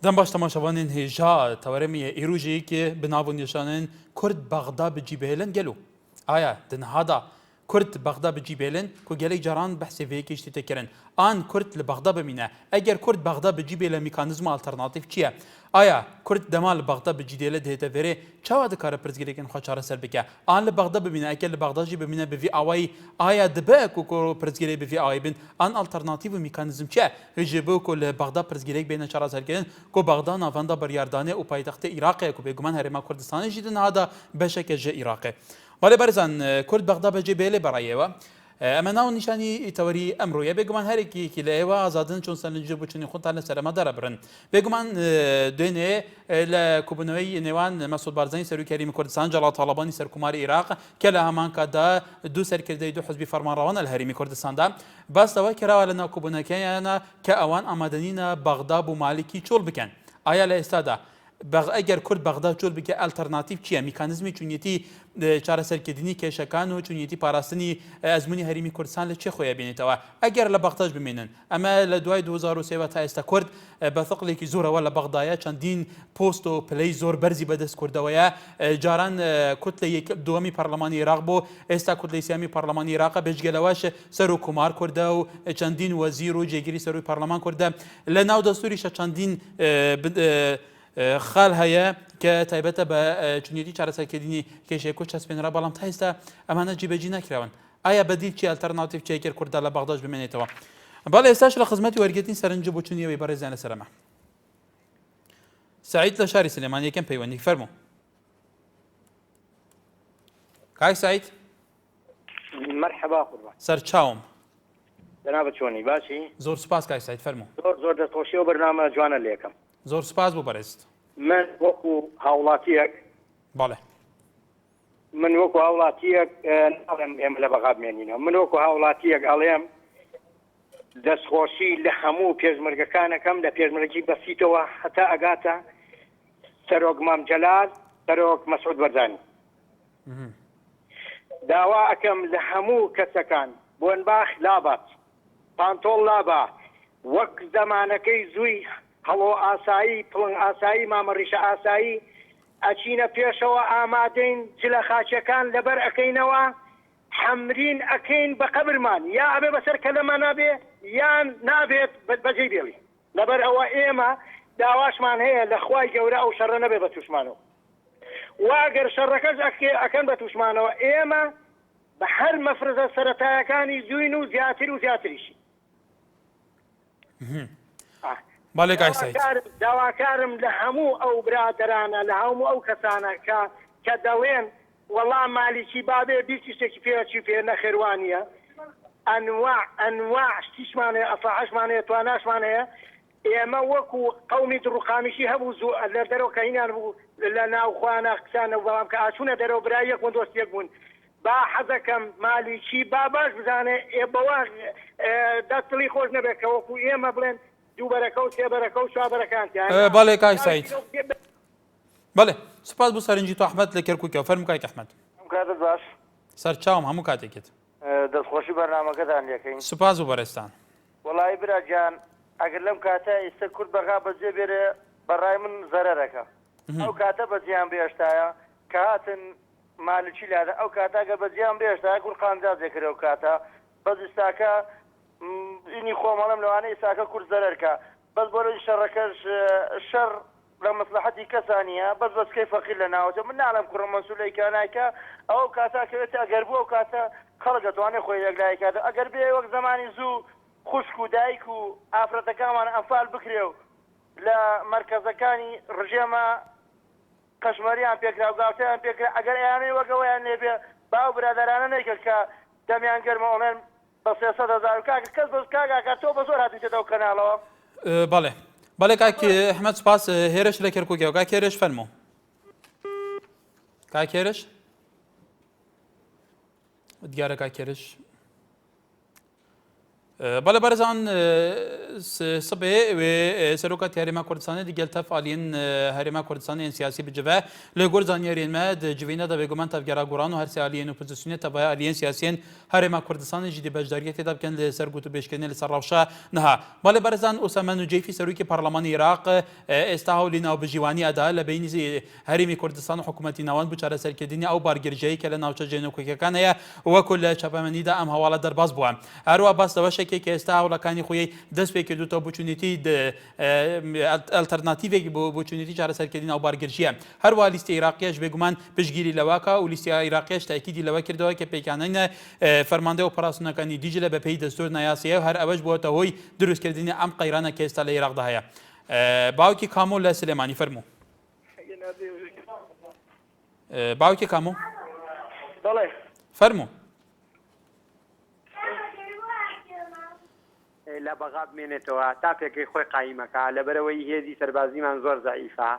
دم باش تماشاوانین هێژا تەوەرەمی ئێروژەیەکێ بناو نیشانن کورد بەغدا بجیبهێلن گەلو ئایا دنهادا کورد بەغدا بجیبهێلن کو gelek caran behsê vêyekê tê kirin an Kurd li bexda bimîne eger Kurd bexda bicîbêle mîkanîzma alternatîv çi ye aya Kurd dema li bexda bicîdêle dihête verê çawa dikare pirzgirêkên xwe çareser bike an li bexda bimîne eger li bexda jî bimîne bi vî awayî aya dibe ku pirzgirê bi vî awayî bin an alternatîv û mîkanîzm çi ye ji bo ku li bexda pirzgirêk bêne çareserkirin ku bexda navenda biryardanê û paytextê Iraqê ku bêguman herêma Kurdistanê jî di nihada beşeke ji Iraqê ولی برزن کرد بغدا بجی بیلی برایه و اما ناو نشانی تئوری امرویه بگمان هر کی له و آزادن چون سنجی بچنی خود تعالی سر مدار برن بگمان دنه ل کوبنوی نوان مسعود بارزانی سر کریم کردستان جلال طالبانی سر کمار عراق کلا همان کدا دو سر کرده دو حزب فرمانروان الهرمی کردستان دا بس دوا کرا ولنا کوبنکیانا که اوان آمدنینا بغدا بو مالکی چول بکن آیا له استاده اگر کرد بغدا چول بکه الټرناتیو چیه میکانیزمی چونیتی چارەسەرکردنی کێشەکان و چونیتی پاراستنی ئەزمموی هەرمی کوردستان لە چه خۆیان بینێتەوە ئەگەر لە بەغداش بمێنن ئەمە لە دوای 2023 تا ئێستا کورد بە ثقلێکی زۆرەوە لە بەغدایە چەندین پۆست و پلەی زۆر بەرزی بەدەست کوردەوەیە جاران کورد لە دووەمی پەرلەمانی عێراق بۆ ئێستا کورد لە سیامی پەرلەمانی عێراق بەشگەلەوەش سەر و کومار کوردە و چەندین وەزیر و جێگیری سەروی پەرلەمان کوردە لە ناو دەستوریشە چەندین خال هەیە کە تایبەتە بە چونیتی چارەسەرکردنی کێشەیە کورد چەسپێنرا بەڵام تا ئێستا ئەمانە جێبەجێ نەکراون ئایا بەدیل چی ئەلتەرناتیڤ چیەکر کورددا لە بەغداش بمێنێتەوە بەڵێ ئێستاش لە خزمەتی وەرگرتنی سەرنج بۆ چونیەوەی بەڕێزیان لەسەرمە سعید لە شاری سلێمان یەکەم پەیوەندی فەرموو کاک سعید مرحبا قوربان سەرچاوم جناب چۆنی باشی زۆر سوپاس کاک سعید فەرموو زۆر دەستخۆشی و بەرنامە جوانە لێ یەکەم زۆر سوپاس بۆ بەڕێز من وەکو هاوڵاتیەک بەڵێ من وەکو هاوڵاتیەک ناڵێم ئێمە لە بەغا بمێنینەوە من وەکو هاوڵاتیەک ئەڵێم دەستخۆشی لە هەموو پێشمەرگەکانەکەم لە پێشمەرگی بەسیتەوە هەتا ئەگاتە سەرۆک مام جەلال سەرۆک مەسعود بەرزانی داوا ئەەکەم لە هەموو کەسەکان بۆنباخ لابات پانتۆڵ لابا وەک زەمانەکەی زووی هەڵۆ ئاسایی پڵنگ ئاسایی مامەڕیشە ئاسایی ئەچینە پێشەوە ئامادەین جلە خاچەکان لەبەر ئەەکەینەوە حەمرین ئەەکەین بە قەبرمان یا ئەبێ بەسەر کەلەمە نابێ یان نابێت بەجێ بێڵی لەبەر ئەوە ئێمە داواشمان هەیە لە خوای گەورە ئەو شەڕە نەبێ بە تووشمانەوە واگەر شەڕەکەش ئەەکەن بە تووشمانەوە ئێمە بە هەر مەفرزە سەرەتایەکانی زوین و زیاتر و زیاتریشی باڵێ کاک سعید داواکارم لە هەموو ئەو برادرانە لە هەموو ئەو کەسانە کە دەڵێن وەڵام مالیکی بابێ بیستی شتێکی پێچی پێ نەخێوانیە ئەنواع شتیشمانەیە ئەفاحشمانەیە تواناشمانەیە ئێمە وەکو قەومی دڕوخامیشی هەبوو لە دەرەوەکەینان بوو لە ناوخواانە قسانە بەڵام کە ئاچوونە دەرەوە برای یەک دۆستێک بوون با حەزەکەم مالیکی با باش بزانێ بەوا دەستڵی خۆش نەبێت کە وەکو ئێمە بڵێن دووبەرەکە و سێبەرەکە و چوابەرەکانتیان باڵێ کاک سعید بەڵێ سوپاس بۆ سەرنجی تو ئەحمەد لە کەرکووکەوە فەرموو کاک ئەحمەد کاتت باش سەرچاوم هەموو کاتێکت دەستخۆشی بەرنامەکەتان لەکەین سوپاس بۆ بەڕێستان وەڵی براجان ئەگەر لەم کاتە ئێستا کورد بەغا بەجێ بێرێ بەڕای من زەرەرەکە ئەو کاتە بەجیان بێشتایە کە هاتن مالکی لادا ئەو کاتاگە بەجیان بێشتایە کورد قانجازێکرێ و کاتە بەس ئێستاکە ئینی خۆمەڵم لەوانەیە ئێستاکە کورد زەرەرکە بەس بۆ شەڕەکەش شەڕ لە مەسلحەتی کەسانیە بەس بەسکەی فەقیر لە ناوەتە من ناڵم کوڕە مەسوولەیکانایکە ئەو کاتاکەوێتە ئەگەر بوو ئەو کاتە خەڵک دەتوانێت خۆی یەکلایکاتە ئەگەر بێ وەک زمانی زوو خوشک و دایک و ئافرەتەکانمان ئەمفال بکرێ و لە مەرکەزەکانی ڕژێمە قەشمەریان پێکرا و گاوتیان پێکرا ئەگەر ئەیانەی وەگەوەیان لێبێ باو برادرانە نەیکرد کە دەمیان گەرمە ئۆڵێن بە 300,000 کاکە کەس بەس کاگاکە تۆ بە زۆر هاتوویتە ئەو کەناڵەوە بەڵێ بەڵێ کاک ئەحمەد سوپاس هێرش لە کەرکووکەوە کاک هێرش فەرموو کاک هێرش دیارە کاک هێرش بەڵێ بەرزان سبێ سەرۆکاتی هەرێما کوردستانی دیگەلتە فعالین هەرێما کوردستانی سیاسی بجبە لە گۆر زانیاریێنمە جوینە دەبێگومان تەفگەرا گۆڕان و هەرسیالیین و پوزیسیونێت تەبای ئالیین سیاسیین هەرێما کوردستانی جدی بەشداریەتی تێدا بکەن لە سەر گوت و بێشکردنی لەسەر ڕەوشە نەها بەڵێ بەرزان ئوسەمە نوجەیفی سەرۆکی پەرلەمانی عێراق ئێستا هەولی ناوبژیوانی ئەدا لە بینی هەرێمی کوردستان و حکوومەتی ناوان بوو چارەسەرکردنی ئەو بارگرژەیە کە لە ناوچە جێنەکۆکیەکان هەیە وەکو لە چاپەمەنیدا ئەم هەواڵە دەرباز بووە هەروە باس دەوەشێکی کە ئێستا هەوڵەکانی خۆی دەست پێ کردوتەوە بچوونێتی ئەلتەرناتیڤێکی بۆ بچوونێتی چارەسەرکردنی ئەو بارگرژیە هەروە لیستی عێراقیەش بێگومان پشتگیری لەواکە و لیستی عێراقیەش تاکیدی لەوە کردەوە کە پێکانینە فەرماندەی ئۆپەراسیۆنەکانی دیجلە بەپێی دەستور نایاسیە و هەر ئەوەش بووەتە هۆی دروستکردنی ئەم قەیرانە کە ئێستا لە عێراقدا هەیە باوکی کامۆ لە سلێمانی فەرموو باوکی کامۆ فەرموو لە بەغا بمێنێتەوە تا پێکەی خۆی قایمەکە لەبەرەوەی هێزی سەربازیمان زۆر زەعیفە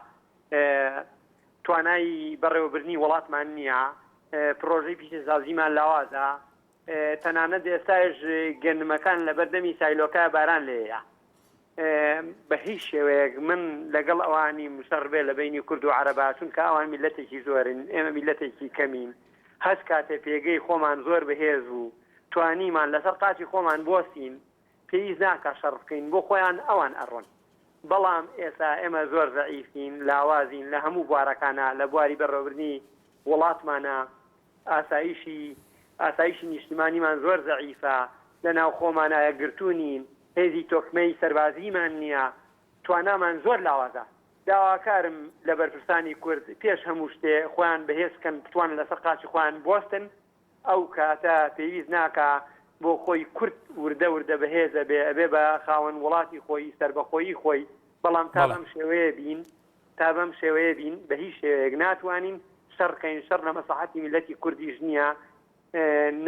توانای بەڕێوەبردننی وڵاتمان نییە پرۆژەی پیشەسازیمان لاوازە تەنانەت ئێستاش گەنمەکان لە بەردەمی سایلۆکە باران لێیە بە هیچ شێوەیەک من لەگەڵ ئەوانی مشەڕ بێ لە بینی کورد و عەرەبا چونکە ئەوان میلەتێکی زۆرن ئێمە میلەتێکی کەمین هەست کاتێ پێگەی خۆمان زۆر بەهێز و توانیمان لەسەر قاچی خۆمان بۆسین پێویست ناکە شەڕ بکەین بۆ خۆیان ئەوان ئەڕۆن بەڵام ئێستا ئێمە زۆر زەعیفین لاوازین لە هەموو بوارەکانە لە بواری بەڕێوەبردنی وڵاتمانە ئاسایشی نیشتیمانیمان زۆر زەعیفە لە ناو خۆمانە یەکگرتوونین هێزی تۆکمەی سەربازیمان نییە توانامان زۆر لاوازە داواکارم لە بەرپرسانی کورد پێش هەموو شتێ خۆیان بەهێزکەن بتوانن لەسەر قاچی خۆیان بۆستن ئەو کاتە پێویست ناکە بۆ خۆی کورد وردە وردە بەهێزە بێ ئەبێ بە خاوەن وڵاتی خۆی سربەخۆیی خۆی بەڵام تا بەم شێوەیە بین بە هیچ شێوەیەک ناتوانین شەڕکەین شەڕ لە مەساحەتی میلەتی کوردیش نییە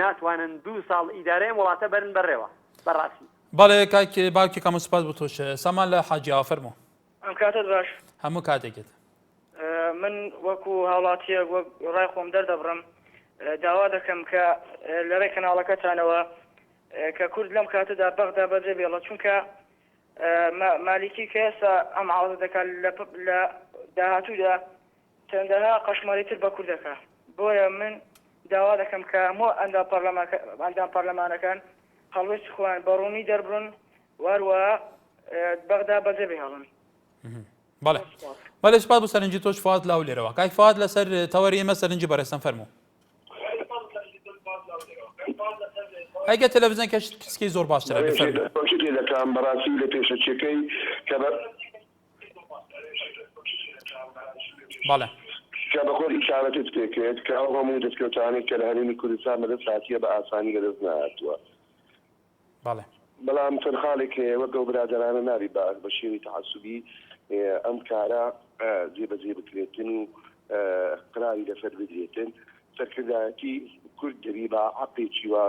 ناتوانن 2 ساڵ ئیدارەیە وڵاتە بەرن بەڕێوە بەڕاستی بەڵێ کاک باوکی کامۆ سوپاس بۆ تۆش سامان لە حاجیاوە فەرموو ئەم کاتت باش هەموو کاتێکێت من وەکو هاوڵاتیە ڕای خۆم دەردەبڕم داوا دەکەم کە لەڕێ کەناڵەکەتانەوە کە کورد لەم کاتەدا بەغدا بەجێ بێڵە چونکە مالیکی کە ئێستا ئەم عاوزە دەکات لە داهاتوودا چەندەها قەشماریتر بە کوردەکە بۆیە من داوا دەکەم کە هەموو ئەندام پەرلەمانەکان هەڵوێستی خۆیان بەڕوونی دەربڕن واروە بەغدا بەجێ بهێڵن بەڵێ سوپاس بۆ سەرنجی تۆش فواد لاو لێرەوە کاک فواد لەسەر تەوەری ئێمە سەرنجی بەڕێستان فەرموو ئەگە تەلەڤیزیۆنەکەش کسکی زۆر باشترە دەکەم بەڕاستی لە پێشەچیەکەی کە بەڵێ کە بەخۆر ئیشارەتت پێکرێت کە ئەو هەموو دەستکەوتانی کە لە هەرێمی کوردستان بەدەست هاتیە بە ئاسانی لەدەست نهاتووە بەڵام چەند خاڵێک وەک ئەو برادەرانە نابی بە شێوی تەعەسوبی ئەم کارە جێبەجێ بکرێتن و قراری لەسەر بدرێتن سەرکردایەتی کورد دەبی بە عەقێکی وا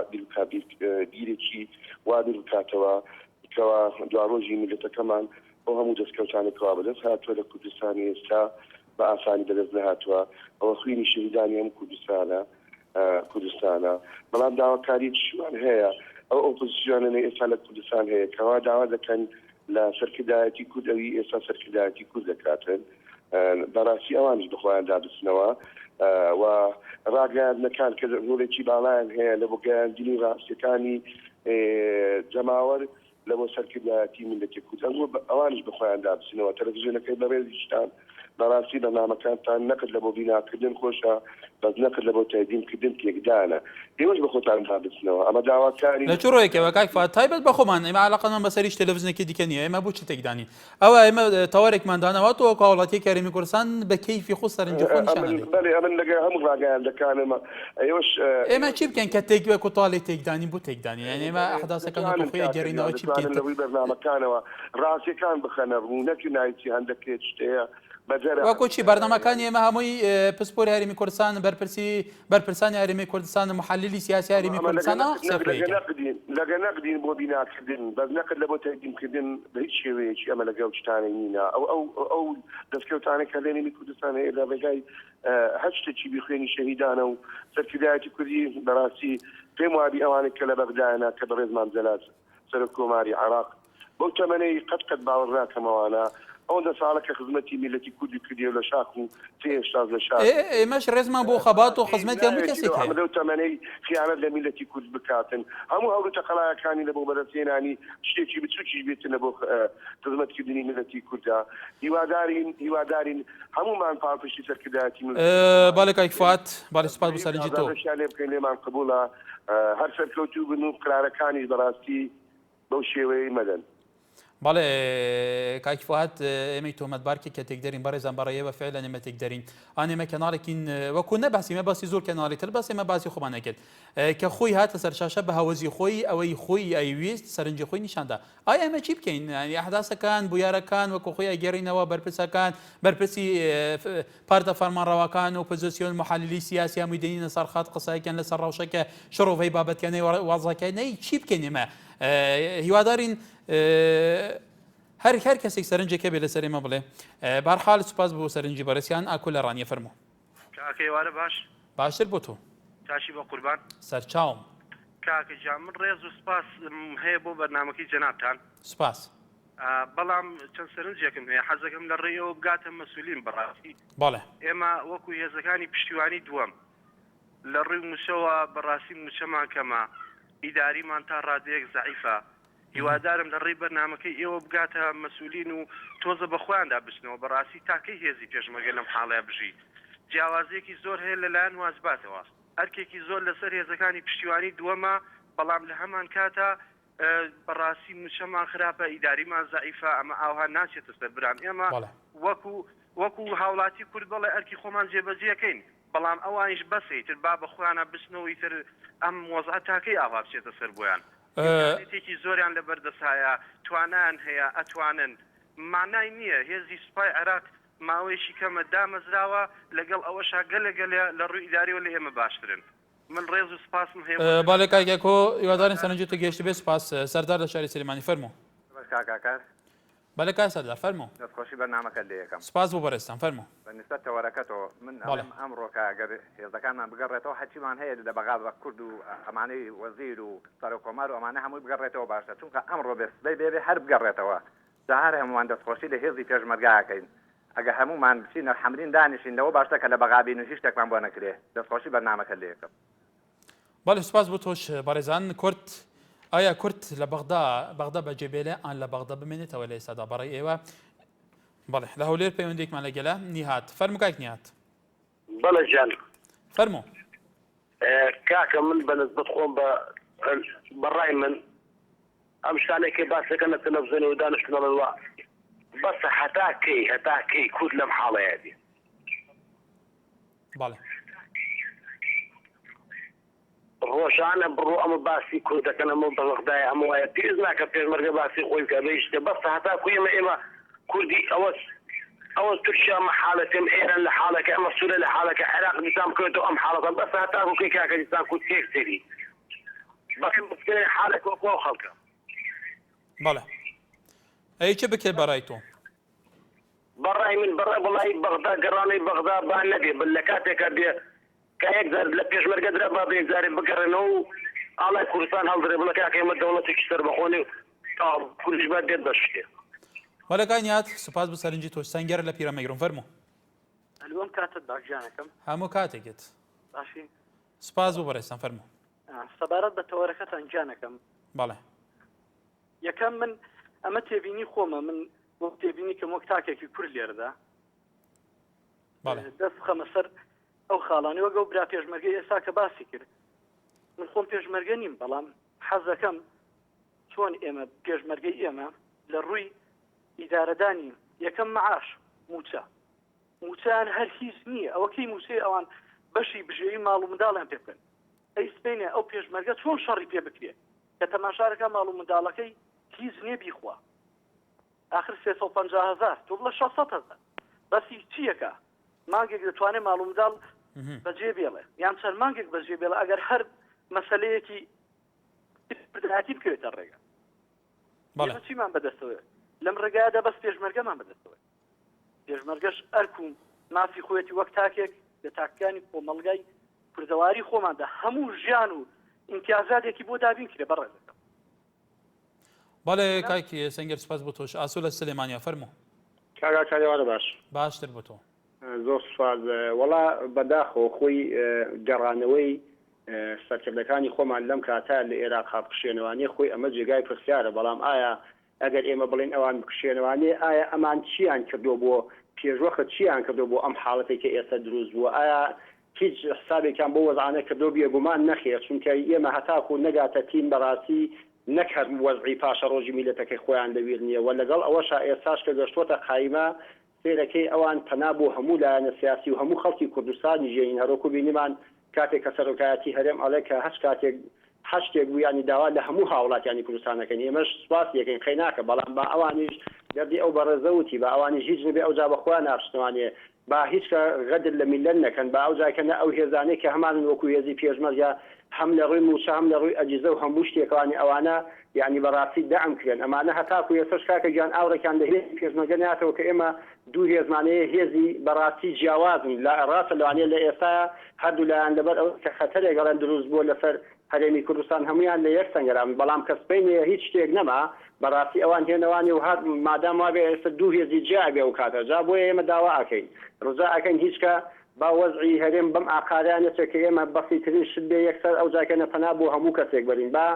بیرێکی وا بکاتەوە کەوا دواڕۆژی میلەتەکەمان بۆ هەموو دەستکەوتانێکەوە بەدەست هاتووە لە کوردستانی ئێستا بە ئاسانی بەدەست نەهاتووە ئەوە خوێنی شەهیدانی هەموو کوردستانە بەڵام داواکاریشیوان هەیە ئەو ئۆپۆزیسیۆنە ئێستا لە کوردستان هەیە کەوا داوا دەکەن لە سەرکردایەتی کوردەوی ئێستا سەرکردایەتی کورد دەکاتن بەڕاستی ئەوانش بخۆیان دابستنەوە و ڕاگەیاندنەکان کە ڕۆڵێکی باڵایان هەیە لە بۆ گەیاندنی ڕاستیەکانی جەماوەر لە بۆ سەرکردایەتی میلەتی کورد ئەوانش بخۆیان دابستنەوە تەلەڤیزیۆنەکەی بەڕێزیشتان بەڕاستی بەنامەکانتان نەکرد لە بۆ بیناکردن خۆشە بەس نەکرد لە بۆ تایدینکردن تێکدانە ئێوەش بە خۆتان دابستنەوە ئەمە داواکاری لە چ ڕۆیەکەوە کاک فواد تایبەت بە خۆمان ئێمە عەلاقەمان بەسەریش تەلەڤیزیۆنێکی دیکە نییە ئێمە بۆ چ تێکدانین ئەوە ئێمە تەوەرێکمان دانەوە تۆ وەکو هاوڵاتیەکی هەرێمی کوردستان بە کەیفی خۆ سەرنجی خۆ نیشانە بەڵێ ئەمن لەگەڵ هەموو ڕاگەیاندەکانمە ئێوەش چی بکەین کە تێک وەکو تاڵێک تێکدانی بۆ تێکدانی یعنی ئێمە ئەحداسەکان خۆی گەڕینەوە چی بکەین لەوەی بەرنامەکانەوە ڕاستیەکان بخەنە ڕوو نەکی نایتی هەندێک شتەیە وەکو چی بەردەمەکانی ئێمە هەمووی پسپۆری هەرێمی کوردستان بەرپرسانی هەرێمی کوردستان محللی سیاسی هەرێمی کوردستان لەگە نەقدین بۆ بیناکردن بەس نەکرد لە بۆ تەقدیمکردن بە هیچ شێوەیەکی ئەمە لەگەڵ شتانەی نینە ئەو دەستکەوتانێک کە لێنێمی کوردستان هەیە لە ڕێگای هەر شتێکی بیخوێنی شەهیدانە و سەرکردایەتی کوردی بەڕاستی پێم وابی ئەوانێک کە لە بەغدایانە کە بەڕێزمان جەلات سەر کۆماری عراق بەو تەمەنەی قەت باوەڕ ناکەمەوانە ئەوەندە ساڵەکە خزمەتی میلەتی کوردی کردی لە شاخ و هێشتا لە شار ئێمەش ڕێزمان بۆ خەبات و خزمەتی هەموو کەسێک هەیە لەو تەمەنەی خیانەت لە میلەتی کورد بکاتن هەموو هەوروتە قەڵایەکانی لە بۆ بەدەستهێنانی شتێکی بچووکی بێتنە بۆ خزمەتکردنی میلەتی کووردا هیوادارین هەمومان پاڵپشتی سەرکردایەتی باڵێ کاک فواد باڵێ سوپاس بۆ سەرنجی تۆ لێ بکەین لێمان قبوڵە هەر سەرکەوتوو بن و قرارەکانی بەڕاستی بەو شێوەیە مەدەن بەڵێ کاکی فواد ئێمەی تۆمەتبارکێک کە تێکدەرین بەڕێزان بەڕێیەوە فعلا ئێمە تێکدەرین ئێمە کەناڵێکین وەکو نەباسی مە باسی زۆر کەناڵی تر بەس ئێمە باسی خۆمان نەکرد کە خۆی هاتە سەرچاشە بە هەوەزی خۆی ئەوەی خۆی ئەیویست سەرنجی خۆی نیشاندا ئایا ئێمە چی بکەین ئەحداسەکان بویارەکان وەکو خۆی ئەگەڕینەوە بەرپرسەکان بەرپرسی پارتە فەرمانڕەوەکان و پۆزیسیۆن محلیلی سیاسی هەمووی دێنینە سەر خات قسەیەکیان لەسەر ڕەوشەکە شڕۆڤەی بابەتکانەی وازەکانەی چی بکەین ئێمە هیوادارین هەر کەسێک سەرنجێکە بێ لەسەر ئێمە بڵێ بەرحال سوپاس بۆ سەرنجی بەڕێسیان ئاکو لە ڕانیە فەرموو کاکەوارە باشتر بۆ تۆ تاشی بە قوربان سەرچاوم کاکە جا من ڕێز و سپاس هەیە بۆ بەرنامەکەی جەنابتان سپاس بەڵام چەند سەرنجێکم هەیە حەزەکەم لە ڕێەوە بگاتە مەسئولین بەڕاستی بەڵێ ئێمە وەکو هێزەکانی پشتیوانی دووەم لە ڕووی موچەوە بەڕاستی موچەمان کەمە ئیداریمان تا ڕادەیەک زەعیفە هیوادارم لە ڕێی بەرنامەکەی ئێوە بگاتە مەسئولین و تۆزە بە خۆیاندا بچنەوە بەڕاستی تاکەی هێزی پێشمەگە لەم حاڵەیە بژی جیاوازەیەکی زۆر هەیە لەلایەن وازباتەوە هەرکێکی زۆر لەسەر هێزەکانی پشتیوانی دووەمە بەڵام لە هەمان کاتە بەڕاستی موچەمان خراپە ئیداریمان زەعیفە ئەمە ئاوها ناچێتە سەر برام ئێمە وەکو هاوڵاتی کورد بەڵێ ئەرکی خۆمان جێبەجێەکەین بەڵام ئەوانیش بەسەی تر با بە خۆیانە بچنەوەی تر ئەم وەزعە تاکەی ئاوا بچێتە سەر بۆیان تێکی زۆریان لە بەردەسایە توانیان هەیە ئەتوانن مانای نییە هێزی سوپای عێراق ماوەیەکی کەمە دامەزراوە لەگەڵ ئەوەشا گەلە لە ڕووی ئیداریەوە لە ئێمە باشترن من ڕێز و سپاسم هەیە باڵێ کاکێکۆ هیوادارین سەرنجی تۆ گەیشت بێ سپاس سەردار لە شاری سلێمانی فەرموو کاکار بەڵێ کای سەردار فەرموو دەستخۆشی بەرنامەکە لێ یەکەم سپاس بۆ بەڕێستان فەرموو بەنسبەت تەوەرەکەتەوە من ئەمڕۆکە ئەگەر هێزەکانمان بگەڕێتەوە هەچیمان هەیە لە بەغا بە کورد و ئەمانەی وەزیر و سەر و کۆمار و ئەمانە هەمووی بگەڕێتەوە باشە چونکە ئەمڕۆ بێ هەر بگەڕێتەوە جاهار هەمووان دەستخۆشی لە هێزی پێشمەرگاکەین ئەگە هەمومان بچینە حەمرین دانیشینەوە باشە کە لە بەغابین و هیچ شتێکمان بۆ نەکرێ دەستخۆشی بەرنامەکە لێ یەکەم باڵێ سپاس بۆ تۆش بەڕێزان کورد ئایا کورد لە بەغدا بەجێبێلێ ئان لە بەغدا بمێنێتەوە لە ئێستادا بەڕێی ئێوە بەڵێ لە هەولێر پەیوەندێکمان لەگەلە نیهات فەرموو کاک نیهات بەڵێ جان فەرموو کاکە من بەنسبەت خۆم بەڕای من ئەم شانێکی باسەکە لە تەلەڤیزیۆن و دانیشتنەوە بەسە هەتاکەی کورد لەم حاڵەیە بێ بەڵێ ڕۆژانە بڕۆ ئەمە باسی کوردەکەن ئەمە بەغدای ئەمە وایە پێز ناکە پێشمەرگە باسی خۆی بکە بەیشتە بەسە هەتاکو ئێمە کوردی ئەوە تورکیا ئەمە حاڵەتێم ئێران لە حاڵەکە ئەمە سوورە لە حاڵەکە عێراق دیسان بکەوێتەوە ئەم حاڵەکە بەسە هەتاکو کەی کاکە دیسان کورد تێک سەری بەکەم بکەین حالێک وەکو خەڵکە بەڵێ ئەی چ بکرێت بەڕای تۆ بەڕای من بەڵای بەغدا گەڕانەی بەغدا با نەبێ بل لە کاتێکە بێ کە یەک زار لە پێشمەرگە درا با بێ زارێ بگەڕێنەوە و ئاڵای کوردستان هەڵدرێ بڵە کاکە ئێمە دەوڵەتێکی سەربەخۆنی کوردیش با دێت بە شتێ بەڵێ کای نیهات سوپاس بۆ سەرنجی تۆ سەنگەرە لە پیرەمەگرۆم فەرموو ئەلوەم کاتت باگیانەکەم هەموو کاتێکت باشی سپاس بۆ بەڕێستان فەرموو سەبارەت بە تەوەرەکەتان گیانەکەم بەڵێ یەکەم من ئەمە تێبینی خۆمە من وەک تێبینی کەم وەک تاکێکی کورد لێرەدا دەست خەمە سەر ئەو خاڵانی وەگە و برا پێشمەرگەی ئێستا کە باسی کرد من خۆم پێشمەرگە نیم بەڵام حەزەکەم چۆن ئێمە پێشمەرگەی ئێمە لە ڕووی ئیدارەدانی یەکەم مەعاش موچیان هەر هیچ نییە ئەوە کەی موچەی ئەوان بەشی بژێوی ماڵ و منداڵیان پێ بکەن ئەی سپێنێ ئەو پێشمەرگە چۆن شەڕی پێ بکرێت کە تەماشارەکە ماڵ و منداڵەکەی هیچ نییە بیخوا آخر 350,000 تۆ بڵە 600,000 بەسی چیەکە مانگێک دەتوانێت ماڵ و منداڵ بەجێ بێڵێ یان چەند مانگێک بەجێ بێڵە ئەگەر هەر مەسەلەیەکی بردهاتی بکەوێتە ڕێگە چیمان بەدەستەوە لەم ڕێگایدا بەس پێشمەرگەمان بەدەستەوە پێشمەرگەش ئەرکوم مافی خۆەتی وەک تاکێک لە تاکەکانی کۆمەڵگای کوردەواری خۆماندا هەموو ژیان و ئیمتیازاتێکی بۆ دابین کرێ بەڕێزەکەم بەڵێ کاکی سەنگەر سپاس بۆ تۆش ئاسۆ لە سلێمانیا فەرموو کاگاکاریوارە باش باشتر بۆ تۆ زۆر سپاس وەڵا بەداخۆ خۆی گەڕانەوەی سەرکردەکانی خۆمان لەم کاتە لە عێراق هاپکشێنەوانی خۆی ئەمە جێگای پرسیارە بەڵام ئایا ئەگەر ئێمە بڵێن ئەوان بکشێنەوانی ئایا ئەمان چیان کردو بۆ پێشوەخت چیان کردو بۆ ئەم حاڵەتی کە ئێستا دروست بووە ئایا هیچ حسابێکیان بۆ وەزعانە کردو بێگومان نەخێت چونکە ئێمە هەتاکو نەگاتە تیم بەڕاستی نەکرد وەزعی پاشە ڕۆژی میلەتەکەی خۆیان لەبیر نییە و لەگەڵ ئەوەش ئێستاش کە گەشتوۆتە قایمە سێرەکەی ئەوان پەنا بۆ هەموو لایەنە سیاسی و هەموو خەڵکی کوردستانی ژێین هەرۆکو بینیمان کاتێک کە سەرۆکایەتی هەرێم ئەڵێ کە هەش کاتێک هەشتێک بوویانی داوا لە هەموو هاوڵاتیانی کوردستانەکەن ئێمەش سواس یەکەین خەیناکە بەڵام با ئەوانیش دەردی ئەو بەڕێزەوتی بە ئەوانی هیچ نبێ ئەو جا بەخۆیان ناپشتوانێ با هیچ غەدر لە میلەت نەکەن با ئەو جاکەنە ئەو هێزانەی کە هەمانن وەکو هێزی پێشمەرگە هەم لە ڕووی موچە هەم لە ڕووی ئەجیزە و هەموو شتێکوانی ئەوانە یعنی بەڕاستی دەعم کرێن ئەمانە هەتاکو ێسش کاکە گیان ئاورەکان لە هێزی پێشمەرگە ناتەوە کە ئێمە دوو هێزمانەیە هێزی بەڕاستی جیاوازن لە ڕاستە لەوانەیە لە ئێستا هەردوو لایەن لەبەر ئەو کە خەتەرێک گەڵێن دروست بووە لەسەر هەرێمی کوردستان هەمویان لە یەک سەنگەران بەڵام کەسپینە هیچ شتێک نەما بەڕاستی ئەوان هێنەوانی و هات مادام وابێ ئێستا دوو هێزی جیابێ و کاتە جا بۆیە ئێمە داوا ئەکەین ڕزا ئەکەین هیچکە با وەزعی هەرێم بەم ئاقارانێتە کە ئێمە بەسیترین شت بێ یەکسەر ئەو جاکەنە پەنا بۆ هەموو کەسێک بەرین با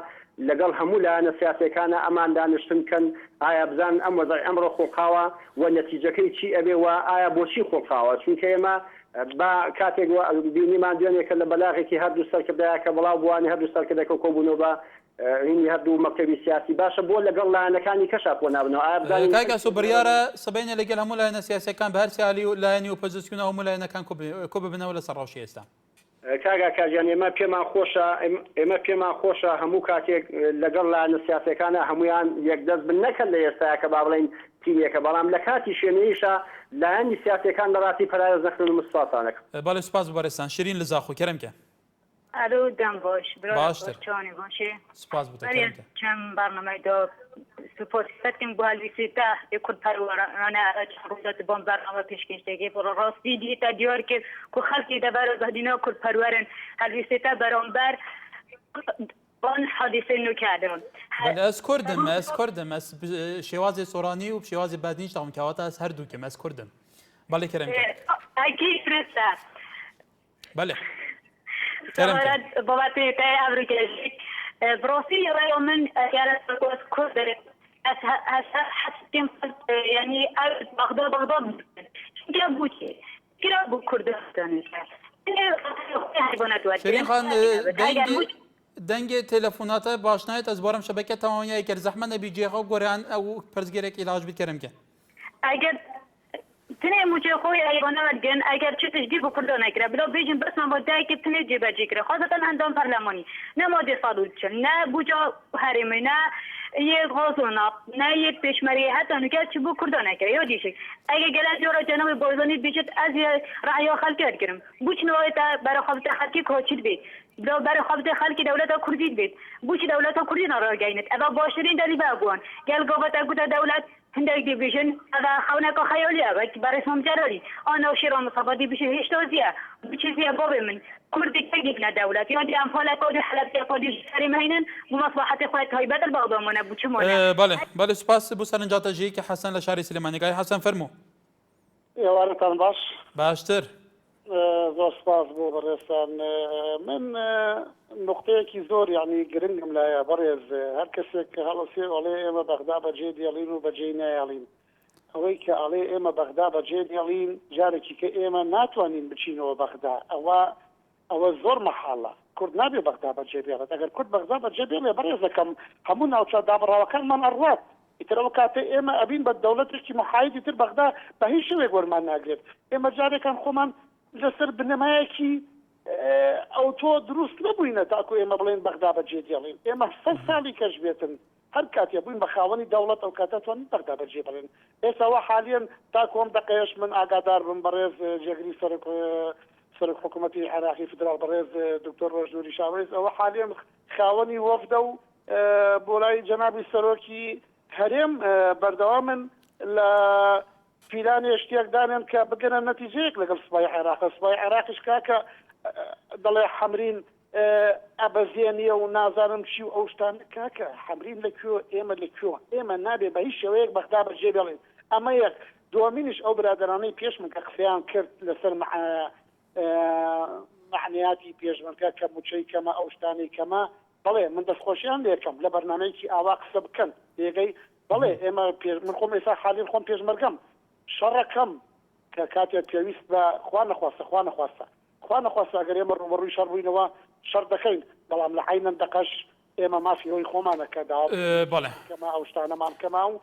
لەگەڵ هەموو لایەنە سیاسەکانە ئەمان دانیشتن کەن ئایا بزان ئەم وەزعی ئەمڕۆ خۆقاوە و نەتیجەکەی چی ئەبێ و ئایا بۆچی خۆقاوە چونکە ئێمە با کاتێک بینیمان دوێنێکە لە بەلاغێکی هەردوو سەرکردەیە کە بڵاو بووانی هەردوو سەرکردەکە کۆبوونەوە بە هینی هەردوو مەکتەبی سیاسی باشە بۆ لەگەڵ لایەنەکانی کەشا بۆ نابنەوە ئایا بزانین کاکە سۆ بڕیارە سبەینە لەگەڵ هەموو لایەنە سیاسەکان بە هەر سیالی و لایەنی ئۆپۆزیسیۆن و هەموو لایەنەکان کۆ ببنەوە لەسەر ڕەوشی ئێستا کاگا کاجان ئێمە پێمان خۆشە هەموو کاتێک لەگەڵ لایەنە سیاسەکانە هەمویان یەکدەست بن نەکەن لە ئێستاە کە با بڵێن تیمێکە بەڵام لە کاتی شوێنەیەشە لایەنی سیاسەکان بەڕاستی پەرایز نەکردن و مستواتانەکە بەڵێ سوپاس بەڕێستان شیرین لە زاخۆ کەرەمکە الو دم باش باشتر چانی باشه سپاس بوده کەرەمکە چەند بەرنامەی دا سپۆرت کردیم بۆ هەلویسێتە کورد پەروەرانە ڕۆژەت بۆم بەرنامە پێشکەشتێکی ڕاستی دیتە دیوار کرد کو خەڵکی دەبارە بەدینەوە کورد پەروەرن هەلویسێتە بەرامبەر بۆن حادیثەی نوکردن ئەس کوردم ئەس شێوازی سۆرانی و شێوازی بادنیش تاوانکەواتە ئەس هەردووکەم ئەس کوردم بەڵێ کەرەمکە ئەکی فرستە بەڵێ بابەتی تای ئەمریکایی بڕاستی ڕێی من ئەگەرە کورد حسیم یعنی بەغدا چونکە بووچێ کرا بوو کوردستان شیرین خان دەنگێ تەلەفۆناتە باش نایێت ئەس بۆرەم شەبەکە تەواویای کرد زەحمە نەبی جێخە و گۆریان ئەو پرزگەرێک عیلاج بیت کەرەمکە ئەگەر تنێ موچێ خۆی ئەیوانەوەگەن ئەگەر چ تشگیر بۆ کوردۆ نەکرا بلو بێژن بەسمان بۆ دایکە تنێ جێبەجێ کرا خۆزەتەن هەندام پەرلەمانی نە مادێ ساڵوچن نە بوجا هەرێمە نە یه غازونا نه یه پیشمری حتی نکرد چی بو کردن نکرد یا دیشه اگه گلت جورا جناب بازانی بیشت از رأی خلق کردم بوچ نوعی تا برای خالد خلقی کوچید بید بلا برای خالد خلقی دولت ها کردید بید بوچ دولت ها کردی نرار گینت اما باشترین دلی بابوان گل گفت اگه دولت هندای دیویژن اما خونه کا خیالیه و برای اسمم جلالی آن شیران مصابدی بشه هیچ توزیه بچیزیه بابه من كردي تجيبنا دولة يعني أنفال كودي حلب كودي سريم هينن ومصلحة إخوات هاي بدل بعض منا بتشمونا بله سپاس بو سرنجات جي که حسن لشاري سليماني قاي حسن فرمو يوارتان باش باشتر زور سپاس بو برستان من نقطەیەکی زۆر يعني گرنگم لایە بەڕێز هەر کەسێک کە هەڵەسێ ئەڵێ ئێمە بەغدا بەجێ دێڵین و بەجێ نایڵین ئەوەی کە ئەڵێ ئێمە بەغدا بەجێ دێڵین جارێکی کە ئێمە ناتوانین بچینەوە بەغدا ئەوە زۆر مەحاڵە کورد نابێ بەغدا بەجێ بێڵێت ئەگەر کورد بەغدا بەجێ بێڵێ بەڕێز دەکەم هەموو ناوچە دابڕاوەکانمان ئەڕات ئیترەوە کاتێ ئێمە ئەبین بە دەوڵەتێکی محایدی تر بەغدا بە هیچ شوێک وەرمان ناگرێت ئێمە جارێکان خۆمان لەسەر بنەمایەکی ئەو تۆ دروست نەبووینە تاکو ئێمە بڵێن بەغدا بەجێ دێڵین ئێمە 100 ساڵی کەش بێتن هەر کاتێ بووین بە خاوەنی دەوڵەت ئەو کاتەتوانین بەغدا بەجێ بڵێن ئێستاوە حالیان تاکو ئەم دەقەیەش من ئاگادار بم بەڕێز جێگری سەرک حکوومەتی عراقی فدرال بەڕێز دکتۆر ڕۆژنووری شاوێز ئەوە حالیان خاوەنی وەفدە و بۆ لای جەنابی سەرۆکی هەرێم بەردەوامن لە پیلانی شتێک دانێن کە بگەنە نەتیجەیەک لەگەڵ سوپای عێراق سوپای عێراقیش کاکە دەڵێ حەمرین ئەبەزیێنیە و نازانم چی و ئەو شتانە کاکە حەمرین لەکوێ ئێمە لەکوێ ئێمە نابێ بە هیچ شێوەیەک بەغدا بەجێ بێڵێن ئەمە یەک دووەمینش ئەو برادرانەی پێش من کە قسەیان کرد لەسەر معنیاتی پێشمەرگە کە موچەی کەمە ئەو شتانەی کەمە بەڵێ من دەستخۆشیان لێکەم لە بەرنامەیەکی ئاوا قسە بکەن لێگەی بەڵێ ئێمە من خۆم ئێستا حالین خۆم پێشمەرگەم شەڕەکەم کە کاتێک پێویست بە خوا نەخواستە ئەگەر ئێمە ڕوبەڕووی شەڕ بووینەوە شەڕ دەکەین بەڵام لە عینەن دەقەش ئێمە مافیەوەی خۆمانەکە بەڵێ کەما ئەو شتانەمان کەما و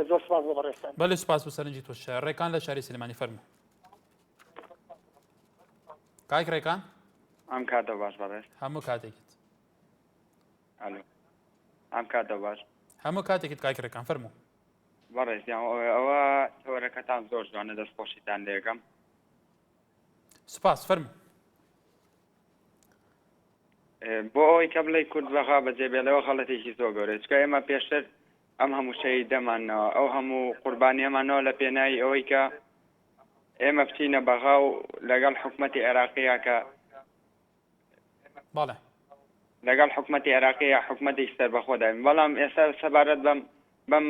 زۆر سپاس بۆ بەڕێستان بەڵێ سپاس بۆ سەرنجی تۆش ڕێکان لە شاری سلێمانی فەرموو کاک ڕێکان ئەم کاتە باش بەڕێست هەموو کاتێکت ئەم کاتە باش هەموو کاتێکت کاک ڕێکان فەرموو بەڕێست ئەوە تەوەرەکەتان زۆر جوانە دەستخۆشیتان لێەکەم سپاس فەرموو بۆ ئەوەی کە بڵێ کورد بەغا بەجێبێلەوە خەڵەتێکی زۆر گەورە چکە ئێمە پێشتر ئەم هەموو شەی دەمانەوە ئەو هەموو قوربانیەمانەوە لە پێناوی ئەوەی کە ئێمە بچینە بەغا و لەگەڵ حکوومەتی عێراقیە کە بەڵێ لەگەڵ حکوومەتی عێراقیە حکوومەتێکی سەربەخۆداین بەڵام ئێستا سەبارەت بەم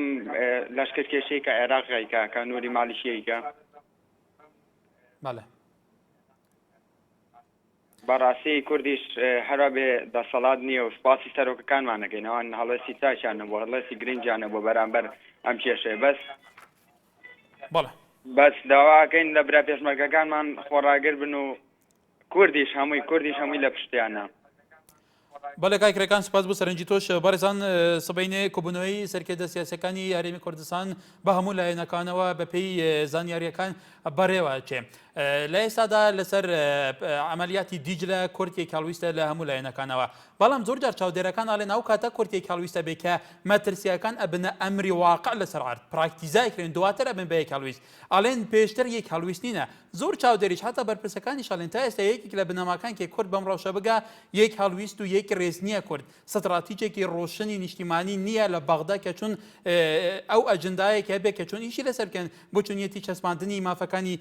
لەشکرکێشەی کە عێراقیکە کە نووری مالیشیەیکە بەڵێ بەڕاستی کوردیش هەرا بێ دەسەڵات نییە و سپاسی سەرۆکەکانمان نەکەین ئەوان هەڵەسی چاچیانە بۆ هەڵەسی گرنگیانە بۆ بەرامبەر ئەم کێشەیە بەس داواکەین لە برا پێشمەرگەکانمان خۆڕاگر بن و کوردیش هەمووی لە پشتیانە بەڵێ کاک ڕێکان سپاس بۆ سەرنجی تۆش بەڕێزان سبەینێ کۆبوونەوەی سەرکردە سیاسەکانی یاریمی کوردستان بە هەموو لایەنەکانەوە بە پێی زانیاریەکان بەڕێوە چێ لە ئێستادا لەسەر عملیاتی دیجلە کورتێک هەڵویستە لە هەموو لایەنەکانەوە بەڵام زۆر جار چاودێرەکان ئاڵێن ئەو کاتە کورتێک هەڵویستە بێ کە مەترسیەکان ئەبنە ئەمری واقع لەسەر عرض پراکتیزایکرێن دواتر ئەبن بە یەک هەڵویست ئاڵێن پێشتر یەک هەڵویستنینە زۆر چاودێریش هەتا بەرپرسەکانی شاڵێن تا ئێستا یەکێک لە بنەماکان کە کورد بەم ڕەوشە بگا یەک هەڵویست و یەک ڕێز نییە کورد ستراتیجێکی ڕۆشنی نیشتیمانی نییە لە بەغدا کە چون ئەو ئەجندایەک هەبێ کە چون ئیشی لەسەر بکەن بۆ چونیەتی چەسپاندنی مافەکانی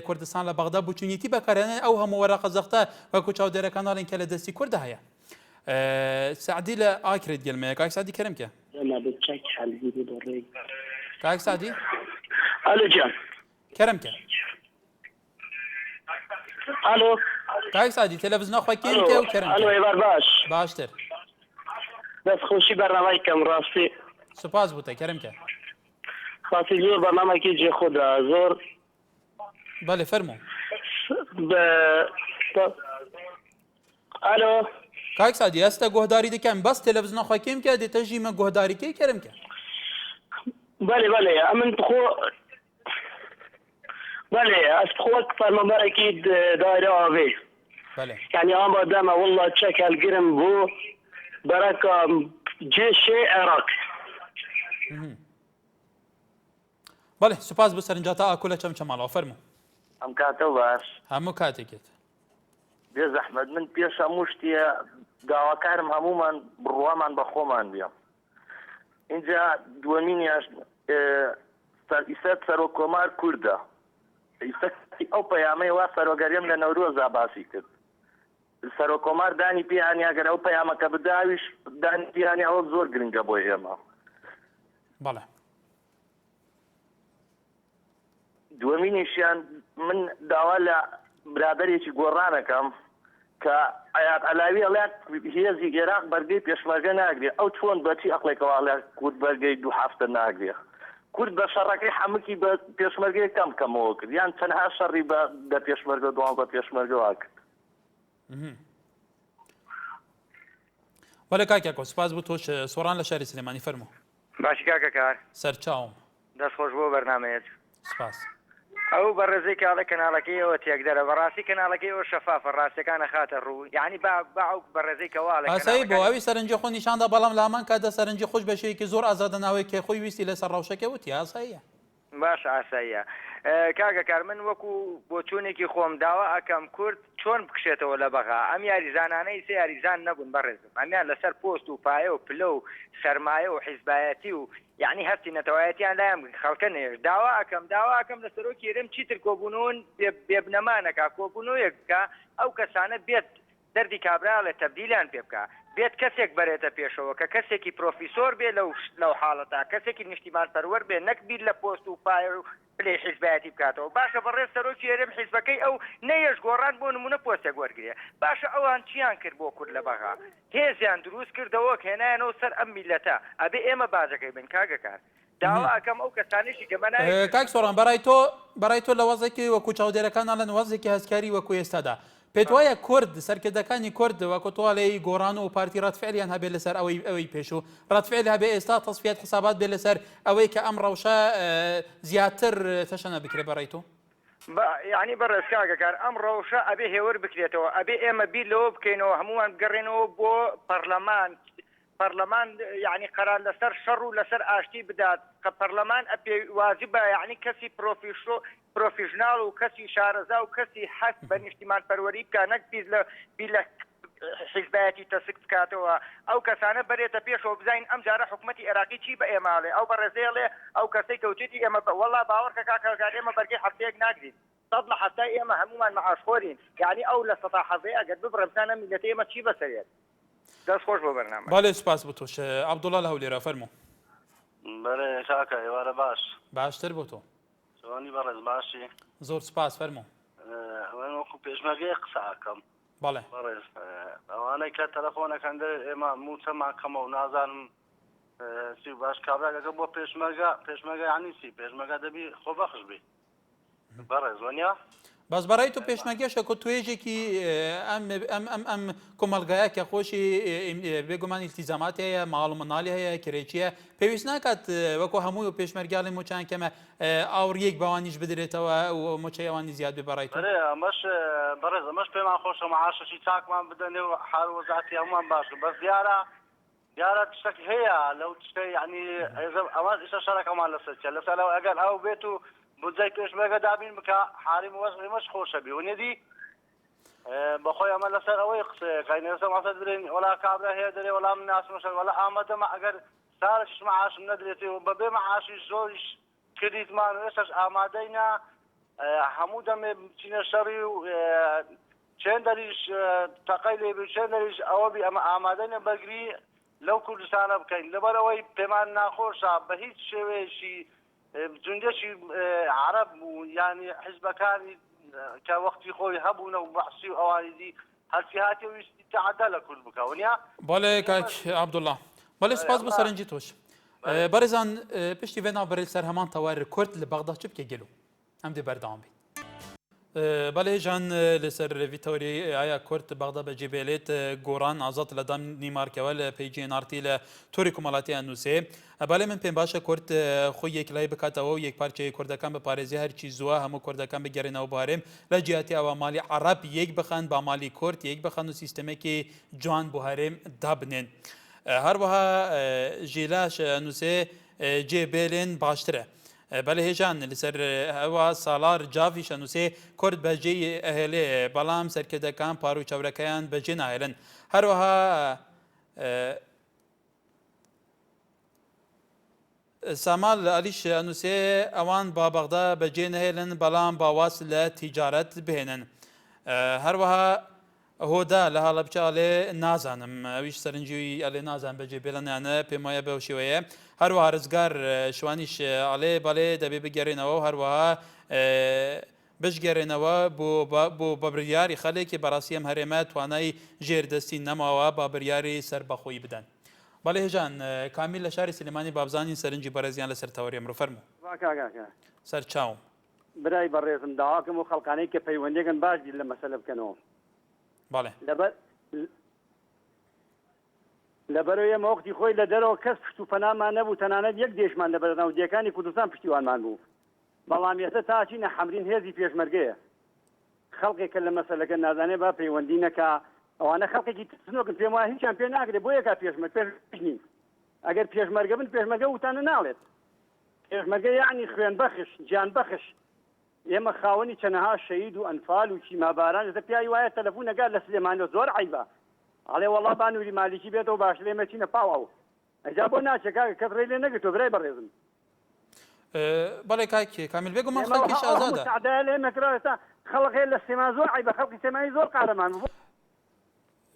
کوردستان لە بەغدا بچوونیتی بەکارێنن ئەو هەموو وەرەقە زەختە وەکو چاودێرەکان ئاڵێن کە لە دەستی کوردە هەیە سعدی لە ئاکرێت گەلمەیە کاک سعدی کەرەمکە کاک سعدی الو جان کەرەمکە الو کاک سعدی تەلەڤیزیۆن خۆکێن کە و کەرەمکە الو ئێوار باشتر دەستخۆشی بەرنامەیەکەم ڕاستی سوپاس بووتە کەرەمکە خاطی زۆر بەرنامەیەکی جێخۆدا زۆر بەڵێ فەرموو الو کاک سعدی ئێستا گۆهداری دەکەم بەس تەلەڤیزیۆن خۆکێم کە دێتە ژیمە گۆهداریکەی کەرەمکە بەڵێ ئەمن بخۆ بەڵێ ئەس بخۆت فەرمانبەرێکی دایرەوە بێ یعنی ئەم بەدەمە وڵڵا چەک هەلگرم بۆ بەرەکە جێشێ عێراق بەڵێ سوپاس بۆ سەرنجاتە ئاکۆ لە چەمچەماڵەوە فەرموو ئەم کاتە باش هەموو کاتێکێت بێ زەحمەت من پێش هەموو شتێ داواکارم هەمومان بڕوامان بە خۆمان بیام اینجا دووەمینیاش ئیسەت سەرۆکۆمار کووردە ئەو پەیامەی وا سەرۆگەریم لە نەورۆزا باسی کرد سەرۆکۆمار دانی پێیانی ئەگەر ئەو پەیامەکە بداویش دانی پێیانی ئەوە زۆر گرنگە بۆ ئێمە بەڵێ دووەمینیشیان من داوا لە برادێکی گۆڕانەکەم کە ئايات علاوی ئەڵێت هێزی عێراق بەرگەی پێشمەرگە ناگرێ ئەو چۆن بەچی ئەقلێکەوە ئەڵێ کورد بەرگەی 2 هەفتە ناگرێ کورد بە شەڕەکەی هەمووکی بە پێشمەرگەی کەمەوە کرد یان چەندها شەڕی بە پێشمەرگە دوان بە پێشمەرگەوە کرد بەڵێ کاکێکۆ سپاس بوو تۆش سۆڕان لە شاری سلێمانی فەرموو باشی کاکە کار سەرچاوم دەستخۆش بۆ بەرنامەیەت سپاس ئەو بەڕێزەی کاڵە کەناڵەکەیەوە تێکدەرە بەڕاستی کەناڵەکەیەوە شەفافە ڕاستیەکانە خاتە ڕوو یعنی باو بەڕێزەی کەواڵە ئاسایی بۆ ئەوی سەرنجی خۆ نیشاندا بەڵام لە هەمان کاتدا سەرنجی خۆش بە شێوەیەکی زۆر ئازادە ناوەی کە خۆی ویستی لەسەر ڕەوشەکە وتی ئاساییە باش ئاساییە کاگە کار من وەکو بۆ چوونێکی خۆم داوا ئەکەم کورد چۆن بکشێتەوە لە بەغا ئەم یاریزانانەی سێ یاریزان نەبوون بەڕێزم ئەمیان لەسەر پۆست و پایە و پلە و سەرمایە و حیزبایەتی و یعنی هەستی نەتەوایەتیان لایەن خەڵکە نێژ داوا ئەکەم لە سەرۆکی رم چیتر کۆبوونەوەن بێبنەمانەکە کۆبوونەوەیەک بکە ئەو کەسانە بێت دەردی کابرا لە تەبدیلیان پێ بکە بێت کەسێک بەرێتە پێشەوە کە کەسێکی پرۆفیسۆر بێ لەو حاڵەتا کەسێکی نیشتیمان پەروەر بێ نەک بیر لە پۆست و پای و پلەی حیزبایەتی بکاتەوە باشە بەڕێز سەرۆکی هەرێم حیزبەکەی ئەو نەیەش گۆڕان بۆ نمونە پۆستێک وەرگێ باشە ئەوان چیان کرد بۆ کورد لە بەغا هێزیان دروست کردەوە هێنایەنەوە سەر ئەم میلەتە ئەبێ ئێمە باجەکەی بن کاگەکار داوا ئەەکەم ئەو کەسانیشی گەمەنای کاک سۆڕان بەڕای تۆ لە وەزێکی وەکو چاودێرەکان لەن وەزێکی هەستکاری وەکو ئێستادا پێت وایە کورد سەرکردەکانی کورد وەکو تۆڵەی گۆڕان و پارتی ڕەتفعلیان هەبێت لەسەر ئەوەی پێشوو ڕەتفعل هەبێ ئێستا تەسفیات حسابات بێت لەسەر ئەوەی کە ئەم ڕەوشە زیاتر تەشەنە بکرێ بەڕای تۆ یعنی بەڕێز کاگەکار ئەم ڕەوشە ئەبێ هێور بکرێتەوە ئەبێ ئێمە بیر لەوە بکەینەوە هەمووان بگەڕێنەوە بۆ پەرلەمان یعنی قەرار لەسەر شەڕ و لەسەر ئاشتی بدات کە پەرلەمان ئەپێ واجبە یعنی کەسی پرۆفیژناڵ و کەسی شارەزا و کەسی حەق بە نیشتیمان پەروەری بکە نەک بیر لە حیزبایەتی تەسک بکاتەوە ئەو کەسانە بەرێتە پێشەوە بزین ئەم جارە حکوومەتی عێراقی چی بە ئێماڵێ ئەو بەڕێزێڵێ ئەو کەسەی کەوتێتی ئێمە وەڵا باوەڕکە کاکەکار ئێمە بەرگەی هەفتەیەک ناگرین سەد لە هەفتای ئێمە هەمومان مەعاشخۆرین یعنی ئەو لە سەتا حەزەیە ئەگەر ببڕەمسانە میلەتە ئێمە چی بەسەرێت دەست خۆش بۆ بەرنامە باڵێ سوپاس بۆ تۆش عەبدوڵڵا لە هەولێرە فەرموو بەڵێ کاکە ئێوارە باشتر بۆ تۆ چۆنی بەڕێز باشی زۆر سوپاس فەرموو ئەوەن وەکو پێشمەرگەی قسە ئەکەم بەڵێ بەڕێز ئەوانەی کە تەلەفۆنەکەن ئێمە موچەمان کەمە و نازانم سی باش کابراگەکە بۆ پێشمەرگە یعنی چی پێشمەرگە دەبی خۆبەخش بی بەڕێز وەنیا بەس بەڕای تۆ پێشمەرگەشە کە توێژێکی ئەم کۆمەلگایە کە خۆشی بێگومان ئیلتیزامات هەیە ماڵ و منداڵی هەیە کرێکیە پێویست ناکات وەکو هەموو پێشمەرگاڵی موچان کەمە ئاوریەک بەوانیش بدرێتەوە و موچەی ئەوانی زیاد بێ بەڕای تۆ ئەمەش بەڕێز ئەمەش پێمان خۆشە مەعاشەشی چاکمان بدەنێ و حال وەزعاتی هەمومان باشە بەس دیارە تشتێک هەیە لەو تشتەی یعنی ئەوان ئیشە شەڕەکەمان لەسەر چێ لەسەر ئەگەر ئەو بێت و بودجەی پێشمەرگە دابین بکە حاریم وەزعیمەش خۆشە بی ونێدی بەخۆی ئەمە لەسەر ئەوەی قسەیەکەین ئێستا مەسەد برین وەلا کابرا هەیە دەرێ وەڵا من ناسمەشە وەلا ئامادەمە ئەگەر سارێکیش مەعاشم نەدرێتەوە بەبێ مەعاشی زۆریش کردیتمان و ئێستاش ئامادەینە هەموو دەمێ بچینە شەڕی و چێندەریش تەقەی لێ بێ چێندەریش ئەوە بی ئەمە ئامادەینە بەرگری لەو کوردستانە بکەین لەبەرەوەی پێمان ناخۆشە بە هیچ شێوەیەشی جوندێکی عرب بوو ینی حیزبەکانی کە وەختی خۆی هەبوونە و بەحسی و ئەوانیدی هەرچی هاتی ویستی تعدە لە کورد بکە ونیا بەڵێ کاک عەبدوڵڵا بەڵێ سپاس بۆ سەرنجی تۆش بەڕێزان پشتی وێ ناوبەرێت سەر هەمان تەوار کورد لە بەغدا چ بکە گەلو ئەم دێ بەردەوام بێت بەڵێ ژان لەسەر ڤیتۆری ئایا کورد بەغدا بەجێبێلێت گۆڕان ئازاد لە دام نیمارکەوە لە پێیجی نارتی لە تۆری کۆمەڵاتیان نووسێ بەڵێ من پێم باشە کورد خۆی یەکلای بکاتەوە و یەک پارچەی کوردەکان بە پارێزی هەرچی زووە هەموو کوردەکان بگەڕێنەوە بۆ هەرێم لە جیاتی ئەوە مالی عەرەب یەک بخەن با مالی کورد یەک بخەن و سیستەمێکی جوان بۆ هەرێم دابنێن هەروەها ژیلاش نووسێ جێبێلێن باشترە بەڵێ هێژان لەسەر ئەوە ساڵار جاڤیشە نووسێ کورد بەجێی ئەهێلێ بەڵام سەرکردەکان پار و چاورەکەیان بەجێ ناهێلن هەروەها سامال ئەلیش نووسێ ئەوان با بەغدا بەجێ نەهێلن بەڵام باواز لە تیجارەت بهێنن هەروەها هۆدا لە هەڵەبجاڵێ نازانم ئەویش سەرنجی ئەلێ نازان بەجێ بێڵەنیانە پێم وایە بەو شێوەیە هەروەها ڕزگار شوانیش ئەڵێ بەڵێ دەبێ بگەڕێنەوە و هەروەها بشگەڕێنەوە بۆ بەبریاری خەلێکی بەڕاستی ئەم هەرێمە توانای ژێردەستی نەماوە با بریاری سەر بەخۆی بدەن بەڵێ هێژان کامیل لە شاری سلێمانی بابزانی سەرنجی بەرەزیان لەسەر تەوەری ئەمڕۆ فەرموو سەر چاوم برای بەڕێزم داواکەم و خەڵکانەی کە پەیوەندێکن باش لە مەسەلە بکەنەوە بەڵێ لەبەرەوەی ئێمە وەختی خۆی لە دەرەوە کەس پشت و پەنامان نەبوو تەنانەت یەک دێشمان لە بەرناودیەکانی کوردستان پشتیوانمان بوو بەڵام ئێستا تاچینە حەمرین هێزی پێشمەرگەیە خەڵقێکە لە مەسەلەکە نازانێ با پەیوەندی نەکا ئەوانە خەڵقێکی ترسنۆکن پێم وایە هیچیان پێ ناگرێت بۆ یەکا پێشمەرگنی ئەگەر پێشمەرگە بن پێشمەرگە وتانە ناڵێت پێشمەرگە یعنی خوێن بەخش گیان بەخش ئێمە خاوەنی چەنەها شەهید و ئەنفال و چیماباران لەسەر پیاوی وایە تەلەفۆن نەگات لە سلێمانە زۆر عیبە ئەڵێ وەڵا بانووری مالیکی بێتەوە باش لێمە چینە پاوە ئەجا بۆ ناچێکا کەس ڕێ لێ نەگرتۆ برای بەڕێزم بەڵێ کاکی کامیل بێگومان خەڵکیش ئازادە لێمەکرا ئێستا خەڵق هەیە لە سێما زۆر عیبە خەڵکی سێمایی زۆر قارەمان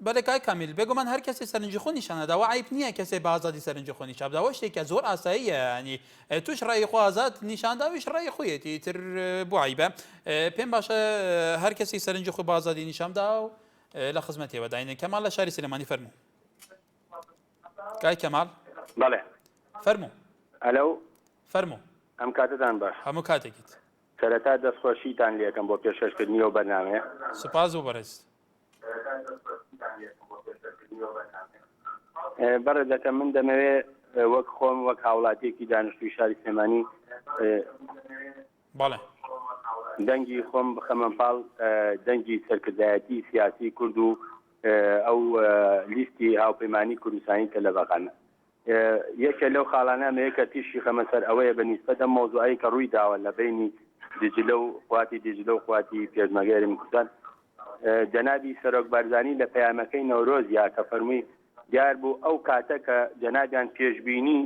بەڵێ کای کامیل بێگومان هەر کەسێ سەرنجی خۆ نیشانەداوە عیب نییە کەسێ بە ئازادی سەرنجی خۆ نیشانداوە شتێکە زۆر ئاساییە ینی توش ڕای خۆ ئازاد نیشانداویش ڕای خۆیەتی تر بۆ عیبە پێم باشە هەر کەسی سەرنجی خۆ بە ئازادی نیشاندا و لە خزمەتێوە داینێ کەمال لە شاری سلێمانی فەرموو کای کەمال بەڵێ فەرموو ئەلو فەرموو ئەم کاتتان باش هەموو کاتێکیت سەرەتا دەستخۆشیتان لێکم بۆ پێشکەشکردنیەوە بەرنامەیە سوپاس و بەڕێز بەڕێ دەکەم من دەمەوێت وەک خۆم وەک هاوڵاتێکی دانیشتووی شاری سلێمانی بەڵێ دەنگی خۆم بخەمە پاڵ دەنگی سەرکردایەتی سیاسی کورد و ئەو لیستی هاوپەیمانی کوردستانی کە لە بەغانە یەکە لەو خاڵانەمەیە کە تیشی خەمە سەر ئەوەیە بە نیسبەت ئەم مۆزوعی کە ڕووی داوە لە بینی دجلە و خواتی دجلە و خواتی پێشمەرگەری کوردستان جەنابی سەرۆک بارزانی لە پەیامەکەی نەورۆزیا کە فەرمووی دیار بوو ئەو کاتە کە جەنابیان پێشبینی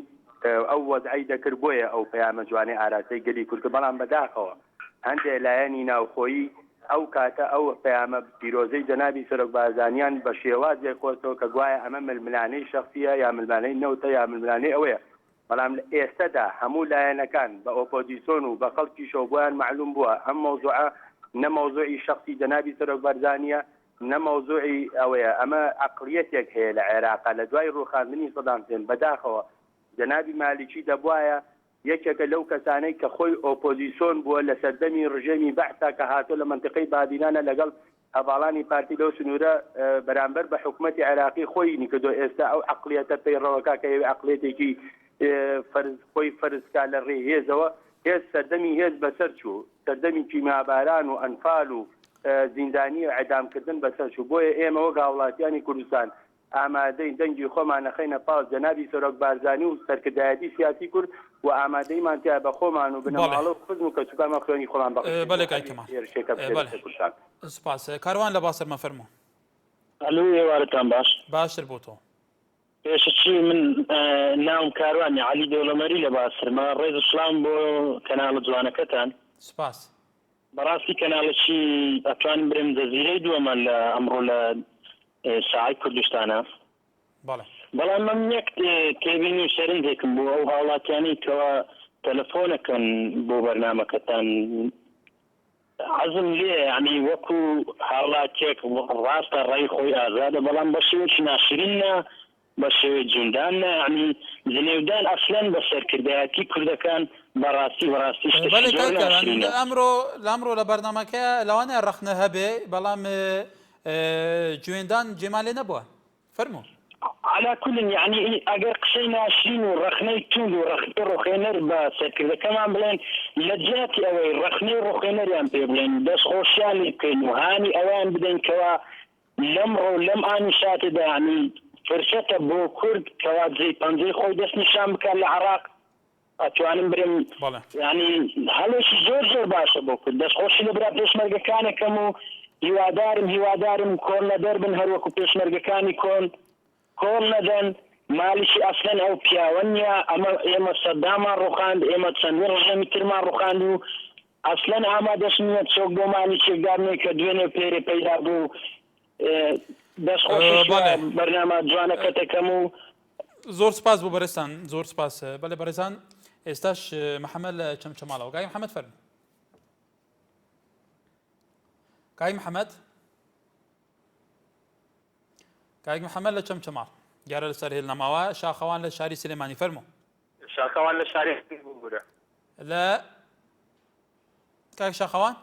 ئەو وەزعی دەکرد بۆیە ئەو پەیامە جوانەی ئاراستەی گەلی کورد بەڵام بەداخەوە هەندێک لایەنی ناوخۆیی ئەو کاتە ئەو پەیامە پیرۆزەی جەنابی سەرۆک بارزانیان بە شێوازێک خۆتەوە کە گوایە ئەمە ململانەی شەخصیە یا ململانەی نەوتە یا ململانەی ئەوەیە بەڵام لە ئێستادا هەموو لایەنەکان بە ئۆپۆزیسیۆن و بە خەڵکیشەوە بۆیان معلوم بووە ئەم مەوزوعە نە مەوزوعی شەخصی جەنابی سەرۆک بارزانیە نە مەوزوعی ئەوەیە ئەمە عەقڵیەتێک هەیە لە عێراقا لە دوای ڕووخاندنی سەدام حوسێن بەداخەوە جەنابی مالیکی دەبوایە یەکێکە لەو کەسانەی کە خۆی ئۆپۆزیسیۆن بووە لە سەردەمی ڕژێمی بەعسا کە هاتۆ لە منتقەی بادینانە لەگەڵ هەواڵانی پارتی لەو سنوورە بەرامبەر بە حکوومەتی عێراقی خۆی نیکردۆ ئێستا ئەو عەقڵیەتە پەیڕەوەکە کە ئێوە عەقڵیەتێکی خۆی فەرزکا لە ڕێی هێزەوە هێز سەردەمی هێز بەسەر چوو سەردەمی کیماباران و ئەنفال و زیندانی و عەدامکردن بەسەر چوو بۆیە ئێمە وەک هاوڵاتیانی کوردستان ئامادەی دەنگی خۆمان نەخەینە پاڵ جەنابی سەرۆک بارزانی و سەرکردایەتی سیاسی کورد و ئامادەیمان تیا بە خۆمان و بنەماڵە و خزم و کەچووکمان خوێنی خۆمان بەڵێ کای کەمال سوپاس کاروان لە باسەرمە فەرموو ئەلو ئێوارتان باشتر بۆ تۆ پێشچی من ناوم کاروانی علی دەوڵەمەری لە باسرمە ڕێز سڵام بۆ کەناڵە جوانەکەتان سوپاس بەڕاستی کەناڵەکی ئەتوانم برم جەزیرەی دووەمە لە ئەمڕۆ لە ساعی کوردستانە بەڵام من یەک تێبینی و سەرنجێکم بۆ ئەو هاوڵاتیانی کەەوە تەلەفۆنەکەن بۆ بەرنامەکەتان عەزم لێ ینی وەکو هاوڵاتێک ڕاستە ڕێی خۆی ئازادە بەڵام بە شێوەیەکی ناشرینە بە شێوەی جوندانە ینی جنێودان ئەسلەن بە سەرکردایەتی کوردەکان بەڕاستی ئەمڕۆ لە بەرنامەکە لەوانەیە ڕەخنە هەبێ بەڵام جوێندان جێمالێ نەبووە فەرموو على كل يعني اگر قسەی ناشرین و ڕخنەی توند و ڕخنەی ڕۆخێنەر بە سەرکردەکەمان بڵێن لە جیاتی ئەوەی ڕخنەی ڕۆخێنەریان پێ بڵێن دەستخۆشیانی بکەین و هانی ئەویان بدەین کەوا لەمڕۆ لەم ئانی شاتێدا ینی فرسەتە بۆ کورد کەوا جێی پەنجەی خۆی دەست نیشان بکات لە عێراق ئەتوانم برم ینی هەڵێکی زۆر زۆر باشە بۆ کورد دەستخۆشی لەبرا پێشمەرگەکانەکەم و هیوادارم کۆن لە دەربن هەروەکو پێشمەرگەکانی کۆن نەدەن مالیشی ئەسلەن ئەو پیاوە نیە ئەمە ئێمە سەدامان ڕوخاند ئێمە چەندین ڕژەمی ترمان ڕوخاند و ئەسلەن ئامادەش نییە چۆک بۆ مالیشێکدارنێ کە دوێنێ پێرێ پەیدا بوو دەستخۆش بەرنامە جوانەکەتەکەم و زۆر سپاس بۆ بەرزتان زۆر سپاس بەڵێ بەرزان ئێستاش محەممەد لە چەمچەماڵەوە گای محەممەد فەرموو کای محەممەد کاک محەممەد لە چەمچەماڵ دیارە لەسەر هێلنەماوە شاخەوان لە شاری سلێمانی فەرموو شاخەوان لە شاری بوورە لە کاک شاخەوان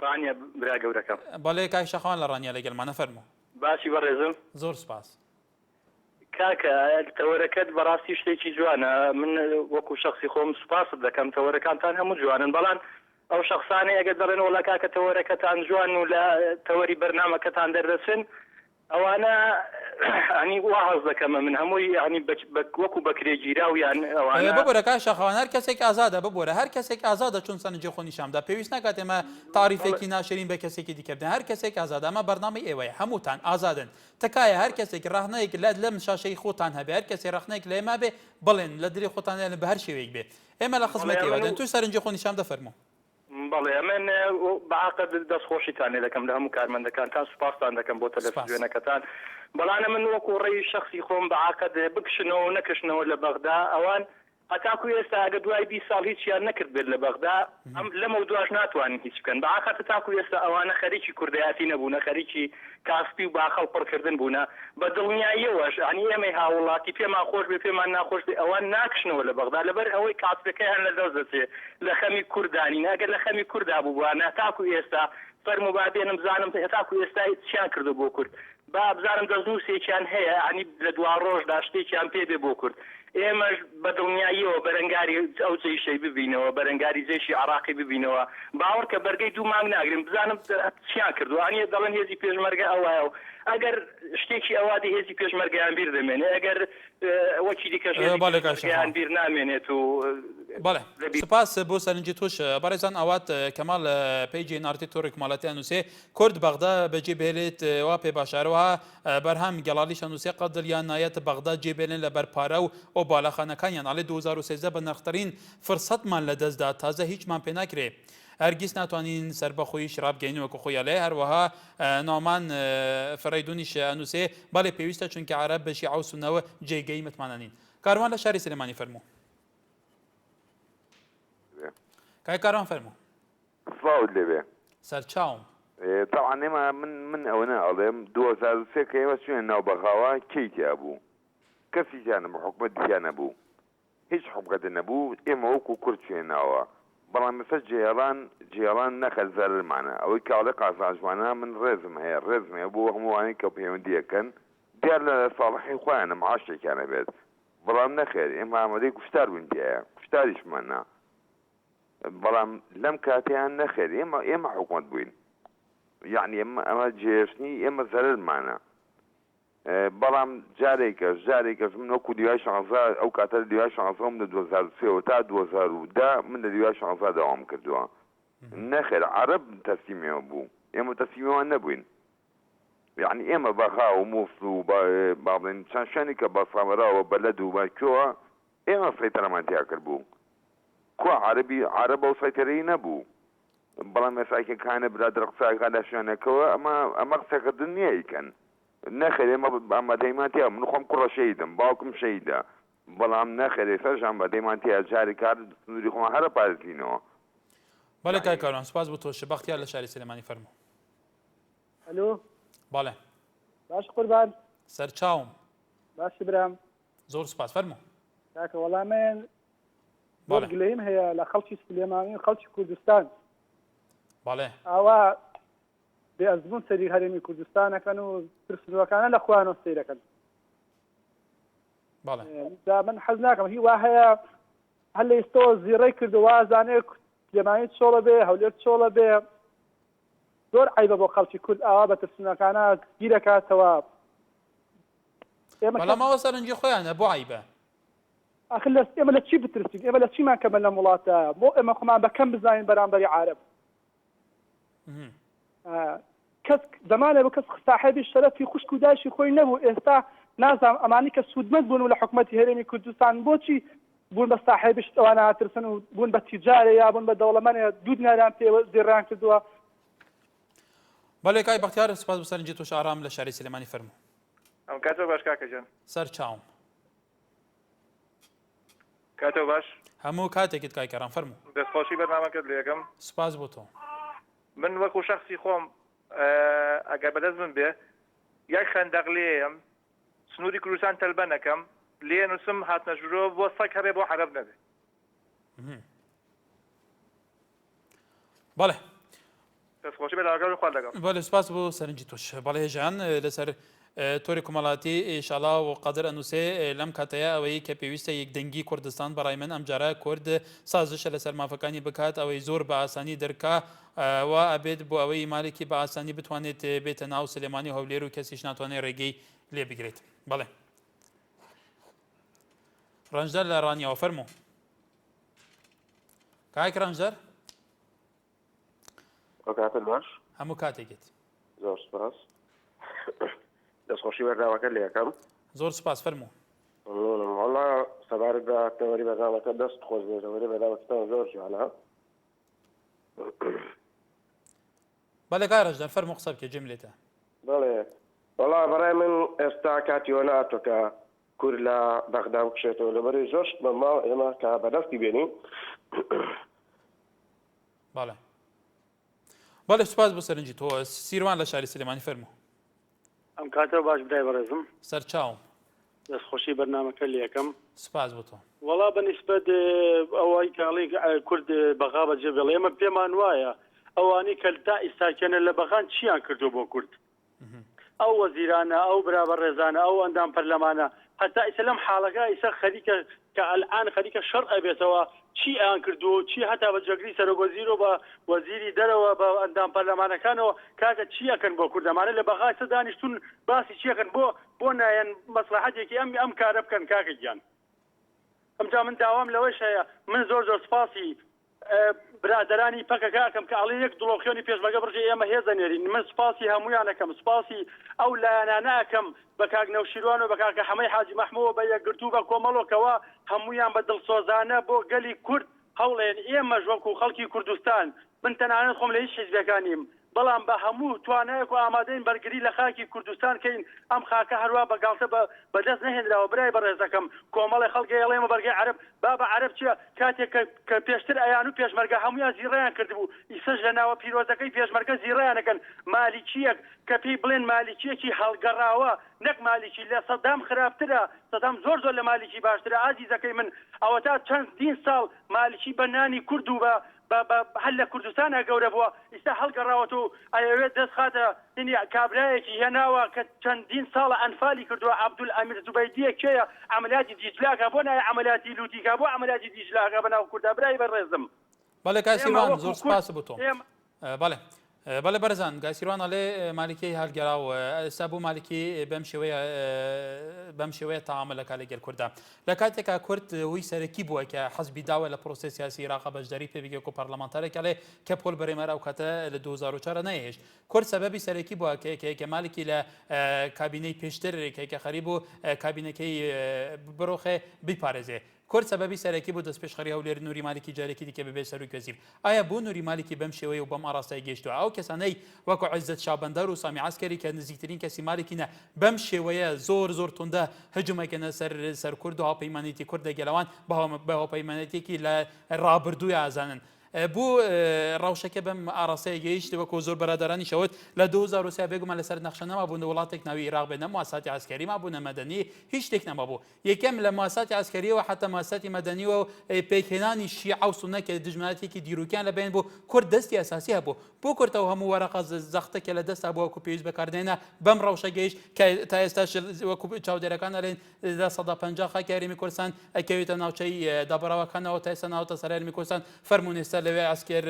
ڕانیە برا گەورەکەم بەڵێ کاک شاخەوان لە ڕانیە لەگەڵمانە فەرموو باشی بەڕێزم زۆر سپاس کاکە تەوەرەکەت بەڕاستی شتێکی جوانە من وەکو شخصی خۆم سوپاست دەکەم تەوەرەکانتان هەموو جوانن بەڵام ئەو شخصانەی ئەگەر دەڵێن وەڵا کاکە تەوەرەکەتان جوان و لە تەوەری بەرنامەکەتان دەردەچن ئەوانە ینی واز دەکەمە من هەمووی ینی وەکو بەکرێگیرا و یان ئەوانە ببوورە کا شاخەوان هەر کەسێک ئازادە ببوورە هەر کەسێک ئازادە چون سەرنجی خۆ نیشاندا پێویست ناکات ئێمە تاریفێکی ناشرین بە کەسێکی دیکە بدەین هەر کەسێک ئازادە ئەمە بەرنامەی ئێوەیە هەمووتان ئازادن تکایە هەر کەسێک ڕاهنەیەک لەم شاشەی خۆتان هەبێ هەر کەسێک ڕاهنەیەک لە ئێمە بێ بڵێن لە دلی خۆتان بە هەر شێوەیەک بێ ئێمە لە خزمەتیەوە دێن توی سەرنجی خۆ نیشان دەفەرموو بەڵێ من بەعاقد دەستخۆشیتان لێ دەکەم لە هەموو کارمەندەکانتان سوپاستان دەکەم بۆ تەلەڤیزیۆنەکەتان بەڵانە من وەکو ڕێی شخصی خۆم بەعاقد بکشنەوە نەکشنەوە لە بەغدا ئەوان هەتاکو ئێستا ئەگە دوای 20 ساڵ هیچیان نەکرد بێت لە بەغدا ئەم لەمە دواش ناتوانین هیچ بکەن بەعاقد تاکو ئێستا ئەوانە خەریکی کوردایەتی نەبوونە خەریکی کاسپی و باخەڵ پڕکردن بوونە بە دڵنیاییەوەش ئەنی ئێمەی هاوڵاتی پێمان خۆش بێ پێمان ناخۆش بێ ئەوان ناکشنەوە لە بەغدا لەبەر ئەوەی کاسپەکەیان لە دەست دەچێت لە خەمی کوردانی ئەگەر لە خەمی کووردا بووبووانە تاکو ئێستا فەرمو با بێنم بزانم تاکو ئێستا چیان کردو بۆ کورد با بزانم دەستنووسێکیان هەیە ئەنی لە دوا ڕۆژدا شتێکیان پێ بێ بۆ کورد ئێمەش بە دڵنیاییەوە بەرەنگاری ئەو جێشەی ببینەوە بەرەنگاری جێشی عراقی ببینەوە باوەڕ کە بەرگەی دوو مانگ ناگرین بزانم چیان کردو ئەنیە دەڵێن هێزی پێشمەرگە ئەوایە و ئەگەر شتێکی ئەوادی هێزی پێشمەرگەیان بیر دەمێنێ ئەگەر وەکی دیکەشیان بیر نامێنێت و بەڵێ سپاس بۆ سەرنجی توش بەڕێزان ئەوات کەماڵ پێیجی نارتی تۆڕی کومەڵەتیان نووسێ کورد بەغدا بەجێ بێلێت وا پێ باشارەوە بەرهەم گەڵالیشان نووسێ قەت دڵیان نایەت بەغدا جێبێنن لەبەر پارە و ئەو بالاخانەکانیان ئاڵێ 2013 بە نرخترین فرسەتمان لە دەستدا تازە هیچمان پێ ناکرێ هەرگیز ناتوانین سەر بەخۆی شراب گەینی وەکو خۆیان لێ هەروەها نامان فەڕەیدونیش ئەنووسێ بەڵێ پێویستە چونکە عەرەب بەشی عەوسونەوە جێگەی متمانەنین کاروان لە شاری سلێمانی فەرموو کای کاروان فەرموو سڵاوت لێبێ سەرچاوم طبعا ئێمە من ئەوە ناڵێم 2023 کە ئێمە چوێن ناو بەغاوە کەیتیا بوو کەسی جانە بە حکومەتیان نەبوو هیچ حکومەتە نەبوو ئێمە وەکو کورد چوێناوە بەڵام مەسەر جێڵان نەخەت زەرمانە ئەوەی کاڵێ قازانجوانە من ڕێزم هەیە بۆ هەمووانەی کە پەیوەندیەکەن دیار لە ساڵحی خۆیانە معاشێکیانە بێت بەڵام نەخێر ئێمە ئامادەی کوشتار بووین دیایە کوشتاریشمانە بەڵام لەم کاتیان نەخێر ئێمە حکومەت بووین یعنی ئەمە جێشتنی ئێمە زەرمانە بەڵام جارێکەش من وەکو دیوای شانزە ئەو کاتە دیوای شانزەم لە 2023 تا 2010 من لە دیوای شانزە داوام کردووە نەخێر عەرەب تەسلیمەوە بوو ئێمە تەسلیمەوە نەبووین یعنی ئێمە بەخا و مووس و با بڵێن چەند شوێنی کە بە سامەراوە بەلەد و بەکووە ئێمە سەیتەرەمان تیا کرد بوو کو عەرەب ئەو سەیتەرەی نەبوو بەڵام ئێساکەکانە برادر قساکان لە شوێنەکەوە ئەمە قسەکردن نییە ئیکەن نەخێر ئێمە ئامادەیمانتیا من خۆم کوڕە شەیدم باوکم شەیدە بەڵام نەخێر ئێستا ئامادەیمانتیا جاری کار سنووری خۆمان هەرە پارێزینەوە بەڵێ کای کاروان سپاس بۆ تۆش بەختیار لە شاری سلێمانی فەرموو ئەلۆ بەڵێ باش قوربان سەرچاوم باشی برام زۆر سپاس فەرموو کاکە وەڵامێن گلەیم هەیە لە خەڵکی سلێمانی و خەڵکی کوردستان بەڵێ ئاوا بێئەزبوون سەری هەرێمی کوردستانەکەن و ترسنەوەکانە لە خوانەوە سەیرەکەن دا من حەز ناکەم هی وا هەیە هەر لە ئێستەوە زیڕەی کردووە زانێ سلێمانی چۆڵە بێ هەولێر چۆڵە بێ زۆر عیبە بۆ خەڵکی کورد ئاوا بە ترسنەکانە گیرەکاتەوە بەڵام ئەوە سەرنجی خۆیانە بۆ عیبە ئەخ ئێمە لە چی بترسین ئێمە لە چیمان کەمە لە وڵاتە بۆ ئێمە خۆمان بەکەم بزانین بەرامبەری عارەب کەس زمانە بۆ کەس ساحێبی شەرەفی خوشک و داشی خۆی نەبوو ئێستا نازانم ئەمانی کە سوودمەند بوون و لە حکومەتی هەرێمی کوردستان بۆچی بوون بە ساحێبی شتەوانە هاترسن و بوون بە تیجارە یا بوون بە دەوڵەمەندە دوو دیناریان پێوە زێڕان کردووە بەڵێ کای بەختیار سپاس بۆ سەرنجی تۆش ئارام لە شاری سلێمانی فەرموو ئەم کاتۆ باش کاکەجان سەرچاوم کاتۆ باش هەموو کاتێکت کای کەران فەرموو دەستخۆشی بەرنامەکەت لێ یەکەم سپاس بۆ تۆ من وەکو شخصی خۆم ئەگەر بەدەست من بێ یەک خەندەق لێم سنووری کوردستان تەلبە نەکەم لێ نووسم هاتنە ژوورۆ بۆ سەگ هەبێ بۆ عەرەب نەبێ بەڵێ دەستخۆشی بەلاگەڵ خوا لەگەڵ بەڵێ سپاس بۆ سەرنجی تۆش بەڵێ ژیان لەسەر تۆری کومەڵاتی ئینشاڵا و قەدر ئەنووسێ لەم کاتەیە ئەوەی کە پێویستە یەکدەنگی کوردستان بەڕای من ئەمجارە کورد سازشە لەسەر مافەکانی بکات ئەوەی زۆر بە ئاسانی دەرکا و ئەبێت بۆ ئەوەی مالێکی بە ئاسانی بتوانێت بێتە ناو سلێمانی هەولێر و کەسیش ناتوانێت ڕێگەی لێ بگرێت بەڵێ ڕەنجدەر لە ڕانیەوە فەرموو کاک ڕەنجدەر کاتت باش هەموو کاتێکت زۆر سپاس دەستخۆشی بەرداوەکە لێ یەکەم زۆر سپاس فەرموو وەڵا سەبارەت بە تەوەری بەرداوەکە دەست خۆش بێتەوەری بەرداوەکەتەوە زۆر جوانە بەڵێ گارەژدان فەرموو قسە بکە جملێتە بەڵێ وەڵا بەڕای من ئێستا کاتیوە ناتۆکە کورد لە بەغدا بکشێتەوە لەبەرەوەی زۆر بە ماڵ ئێمە کە بەدەستی بێنین بەڵێ سوپاس بۆ سەرنجی تۆ سیروان لە شاری سلێمانی فەرموو ئەم کاتەوە باش برای بەڕێزم سەرچاوم دەستخۆشی بەرنامەکە لە یەکەم سپاس بۆ تۆ وەڵا بەنسبەت ئەوەی کاڵی کورد بەغا بەجێ بێڵێ ئێمە پێمان وایە ئەوانەی کە تا ئیساکەنە لە بەغان چیان کردو بۆ کورد ئەو وەزیرانە ئەو برابە ڕێزانە ئەو ئەندام پەرلەمانە هەتا ئیسە لەم حاڵەکە ئیسە خەریکە کە ئەلعان خەریکە شەڕ ئەبێتەوە چی ئەیان کردو چی هەتا بە جەگری سەرۆگۆزیر و بە وەزیری دەرەوە بە ئەندام پەرلەمانەکانەوە کاکە چیەکەن بۆ کوردەمانە لە بەغا ئیسە دانیشتون باسی چیەکەن بۆ نایەن مەسلحەتێکی ئەم کارە بکەن کاکە گیان ئەمجا من داوام لەوەش هەیە من زۆر سپاسی برادرانی پەکەکەکەم کە ئەڵێ یەک دڵۆخیۆنی پێشمەرگە بڕژێ ئێمە هێزەنێرین من سپاسی هەمویانەکەم سپاسی ئەو لایەنانەکەم بە کاک نەوشیروان و بە کاکە حەمەی حاجی مەحمووە بە یەکگرتوو بە کۆمەڵۆکەوە هەمویان بە دڵسۆزانە بۆ گەلی کورد هەوڵێن ئێمەش وەکو خەڵکی کوردستان من تەنانەت خۆم لە هیچ حیزبەکانیم بەڵام بە هەموو توانایەک و ئامادەین بەرگری لە خاکی کوردستان کەین ئەم خاکە هەروە بەگاڵتە بەدەست نەهێنراوە برای بەڕێزەکەم کۆمەڵی خەڵکی ئەڵێمە بەرگەی عەرب بابە عەرب چیە کاتێک کە پێشتر ئەیان و پێشمەرگە هەمویان زیڕەیان کردبوو ئیسەش لە ناوە پیرۆزەکەی پێشمەرگە زیڕەیانەکەن مالیکیەک کە پێی بڵێن مالیکیەکی هەڵگەڕاوە نەک مالیکی لە سەدام خراپترە سەدام زۆر زۆر لە مالیکی باشترە ئازیزەکەی من ئەوە تا چەندین ساڵ مالیکی بە نانی کورد و بە هەل لە کوردستانە گەورە بووە ئیستا هەڵگەڕاوەت و ئەوێت دەست خاتە کابرایەکی هێناوە کە چەندین ساڵە ئەنفالی کردووە عەبدول ئەمیر زوبەیدیە کێیە عەمەلیاتی دیجلاکە بۆ نایە عەمەلیاتی لوتیکە بۆ عەمەلیاتی دیجلاکە بەناو کوردە برای بەڕێزم بەڵێ کاسیروان زۆر سپاس بۆ تۆ بەڵێ بەرزان گاسیروان ئەڵێ مالیکەی هەڵگەڕاوە ئێستا بۆ مالیکی بەم شێوەیە تەعاملەکە لەگەڵ کوردە لە کاتێکا کورد هۆی سەرەکی بووە کە حەزبی داوە لە پرۆسێ سیاسی عێراق بەشداری پێبگێک و پەرلەمانتارێک ئەڵێ کە پۆل بەرێمەرە ئەو کاتە لە 2004 نەهێشت کورد سەبەبی سەرەکی بووە کە مالکی لە کابینەی پێشتر کە خەریب و کابینەکەی بڕۆخێ بیپارێزێ کورد سەبەبی سەرەکی بۆ دەست پێشخەری هەولێر نوری مالکی جارێکی دیکە ببێ سەروی وەزیر ئایا بۆ نوری مالکی بەم شێوەیە و بەم ئاراستای گەیشتووە ئەو کەسانەی وەکو عیزەت شابەندەر و سامی عەسکەری کە نزیکترین کەسی مالکینە بەم شێوەیە زۆر توندە هەجومەکەنە سەر کورد و هاوپەیمانێتی کورد دەگەلەوان بە هاوپەیمانێتێکی لە ڕابردووی ئازانن بوو ڕەوشەکە بەم ئاراسەیە گەیشت وەکو زۆر بەرادەرانی شەوت لە 2023 بێگومان لەسەر نەخشەنەما بوون وڵاتێک ناوی عێراق بێ نە مواساتی عەسکەری ما بوونە مەدەنی هیچ شتێک نەما بوو یەکەم لە مواساتی عەسکەریەوە حتا مواساتی مەدەنیەوە و پێکهێنانی شیعە و سونە کە دژمنایەتێکی دیروکیان لەبێن بوو کورد دەستی ئەساسی هەبوو بۆ کورتەوە هەموو وەرەقە زەختەکە لە دەستا بووە وەکو پێویست بەکاردێنە بەم ڕەوشە گەیشت کە تا ئێستاش وەکو چاودێرەکان ئەڵێن 150 خاکی هەرێمی کوردستان ئەکەوێتە ناوچەی دابڕاوەکانەوە تا ئێستا ناوەتە سەر هەرێمی کوردستان فەرموون ئێستا لەوێ عەسکەر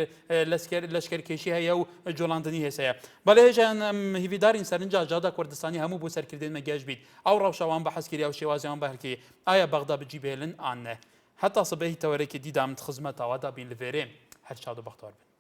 لەشکرکێشی هەیە و جۆڵاندنی هێسەیە بەڵێ هێژیان هیویدارین سەرنجا جادا کوردستانی هەموو بۆ سەرکردن مەگەش بیت ئەو ڕەوشەوان بە حەزکردی ئەو شێوازیان بەهرکی ئایا بەغدا بجی بێلن ئان نە هەتا سبەی تەوەرێکی دیدامت خزمەتەوە دابین لەوێرێ هەر چاو بەختەوەر بن